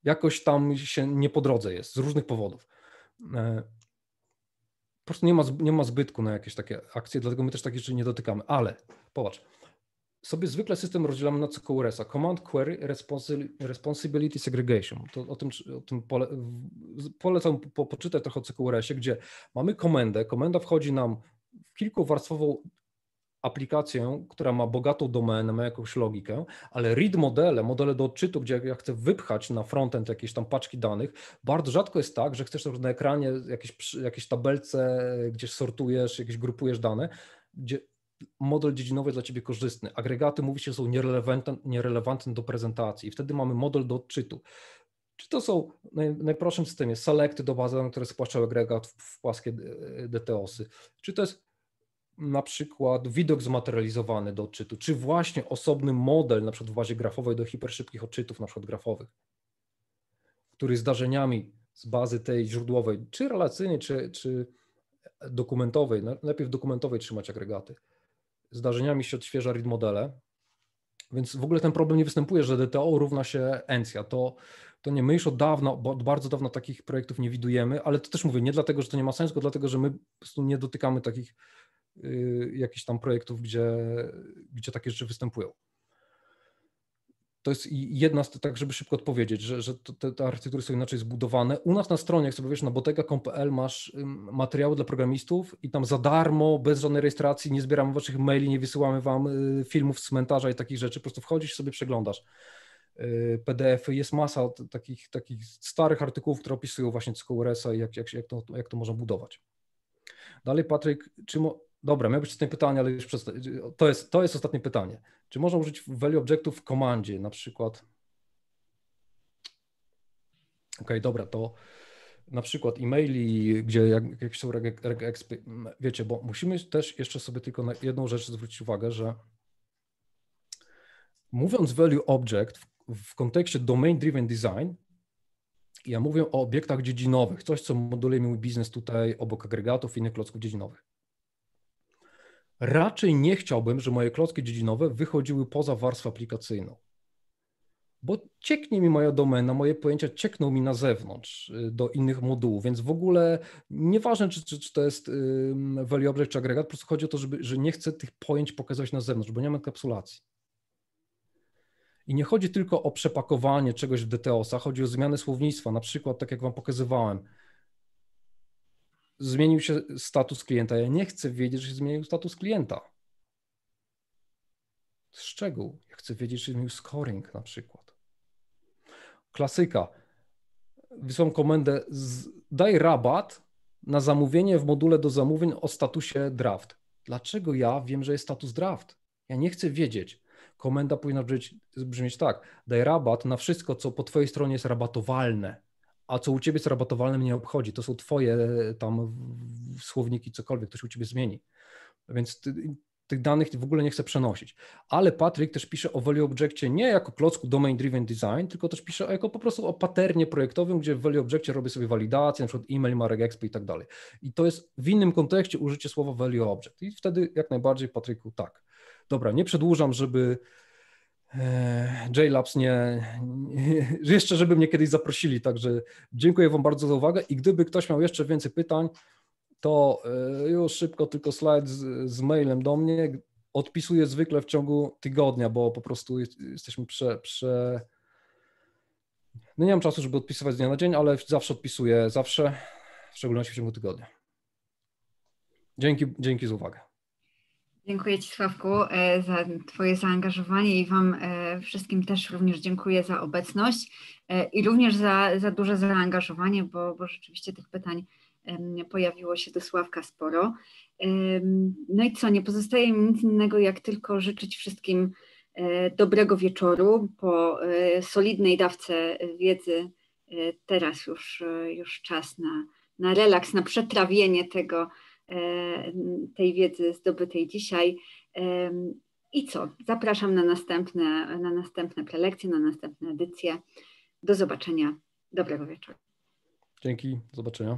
jakoś tam się nie po drodze jest, z różnych powodów. Po prostu nie ma zbytku na jakieś takie akcje, dlatego my też takich rzeczy nie dotykamy, ale popatrz, sobie zwykle system rozdzielamy na CQRS-a, Command Query Responsibility Segregation. To o tym polecam poczytać trochę o CQRS-ie, gdzie mamy komendę, komenda wchodzi nam w kilkuwarstwową aplikację, która ma bogatą domenę, ma jakąś logikę, ale read modele do odczytu, gdzie ja chcę wypchać na frontend jakieś tam paczki danych, bardzo rzadko jest tak, że chcesz na ekranie jakieś tabelce, gdzieś sortujesz, jakieś grupujesz dane, gdzie model dziedzinowy jest dla ciebie korzystny. Agregaty, mówi się, są nierelevantne do prezentacji i wtedy mamy model do odczytu. Czy to są w najprostszym systemie selecty do bazy danych, które spłaszczały agregat w płaskie DTOS-y, czy to jest na przykład widok zmaterializowany do odczytu, czy właśnie osobny model, na przykład w bazie grafowej do hiperszybkich odczytów, na przykład grafowych, który zdarzeniami z bazy tej źródłowej, czy relacyjnej, czy dokumentowej, najpierw dokumentowej trzymać agregaty, zdarzeniami się odświeża read modele, więc w ogóle ten problem nie występuje, że DTO równa się encja. To nie, my już od dawna, bo od bardzo dawna takich projektów nie widujemy, ale to też mówię, nie dlatego, że to nie ma sensu, tylko dlatego, że my po prostu nie dotykamy takich jakichś tam projektów, gdzie takie rzeczy występują. To jest jedna z, tak żeby szybko odpowiedzieć, że te architektury są inaczej zbudowane. U nas na stronie, jak sobie wiesz, na botega.com.pl masz materiały dla programistów i tam za darmo, bez żadnej rejestracji, nie zbieramy waszych maili, nie wysyłamy wam filmów z cmentarza i takich rzeczy, po prostu wchodzisz sobie przeglądasz PDF-y, jest masa takich starych artykułów, które opisują właśnie CQRS-a i jak to można budować. Dalej Patryk, dobra, miał być ostatnie pytanie, ale już to jest ostatnie pytanie. Czy można użyć value objectów w komandzie, na przykład? Okej, dobra, to na przykład e-maili, gdzie jakieś są regexpy, wiecie, bo musimy też jeszcze sobie tylko na jedną rzecz zwrócić uwagę, że mówiąc value object w kontekście domain driven design, ja mówię o obiektach dziedzinowych, coś co moduluje mój biznes tutaj obok agregatów i innych klocków dziedzinowych. Raczej nie chciałbym, żeby moje klocki dziedzinowe wychodziły poza warstwę aplikacyjną. Bo cieknie mi moja domena, moje pojęcia ciekną mi na zewnątrz do innych modułów, więc w ogóle nieważne, czy to jest value object, czy agregat, po prostu chodzi o to, że nie chcę tych pojęć pokazywać na zewnątrz, bo nie ma enkapsulacji. I nie chodzi tylko o przepakowanie czegoś w DTOS-a, chodzi o zmianę słownictwa, na przykład tak jak wam pokazywałem, zmienił się status klienta, ja nie chcę wiedzieć, że się zmienił status klienta. Szczegół, ja chcę wiedzieć, że się zmienił scoring na przykład. Klasyka. Wysłałem komendę, daj rabat na zamówienie w module do zamówień o statusie draft. Dlaczego ja wiem, że jest status draft? Ja nie chcę wiedzieć. Komenda powinna brzmieć tak, daj rabat na wszystko, co po twojej stronie jest rabatowalne, a co u ciebie jest rabatowalne mnie nie obchodzi. To są twoje tam słowniki, cokolwiek, to się u ciebie zmieni. Więc tych danych w ogóle nie chcę przenosić. Ale Patryk też pisze o value objectie nie jako klocku domain driven design, tylko też pisze jako po prostu o patternie projektowym, gdzie w value objectie robię sobie walidację, na przykład e-mail, marek expo i tak dalej. I to jest w innym kontekście użycie słowa value object. I wtedy jak najbardziej, Patryku, tak. Dobra, nie przedłużam, żeby JLabs jeszcze żeby mnie kiedyś zaprosili, także dziękuję wam bardzo za uwagę i gdyby ktoś miał jeszcze więcej pytań, to już szybko tylko slajd z mailem do mnie. Odpisuję zwykle w ciągu tygodnia, bo po prostu jesteśmy No nie mam czasu, żeby odpisywać z dnia na dzień, ale zawsze odpisuję, zawsze, w szczególności w ciągu tygodnia. Dzięki za uwagę. Dziękuję Ci, Sławku, za Twoje zaangażowanie i Wam wszystkim też również dziękuję za obecność i również za duże zaangażowanie, bo rzeczywiście tych pytań pojawiło się do Sławka sporo. No i co, nie pozostaje mi nic innego, jak tylko życzyć wszystkim dobrego wieczoru po solidnej dawce wiedzy. Teraz już czas na relaks, na przetrawienie tej wiedzy zdobytej dzisiaj. I co? Zapraszam na następne prelekcje, na następne edycje. Do zobaczenia. Dobrego wieczoru. Dzięki. Do zobaczenia.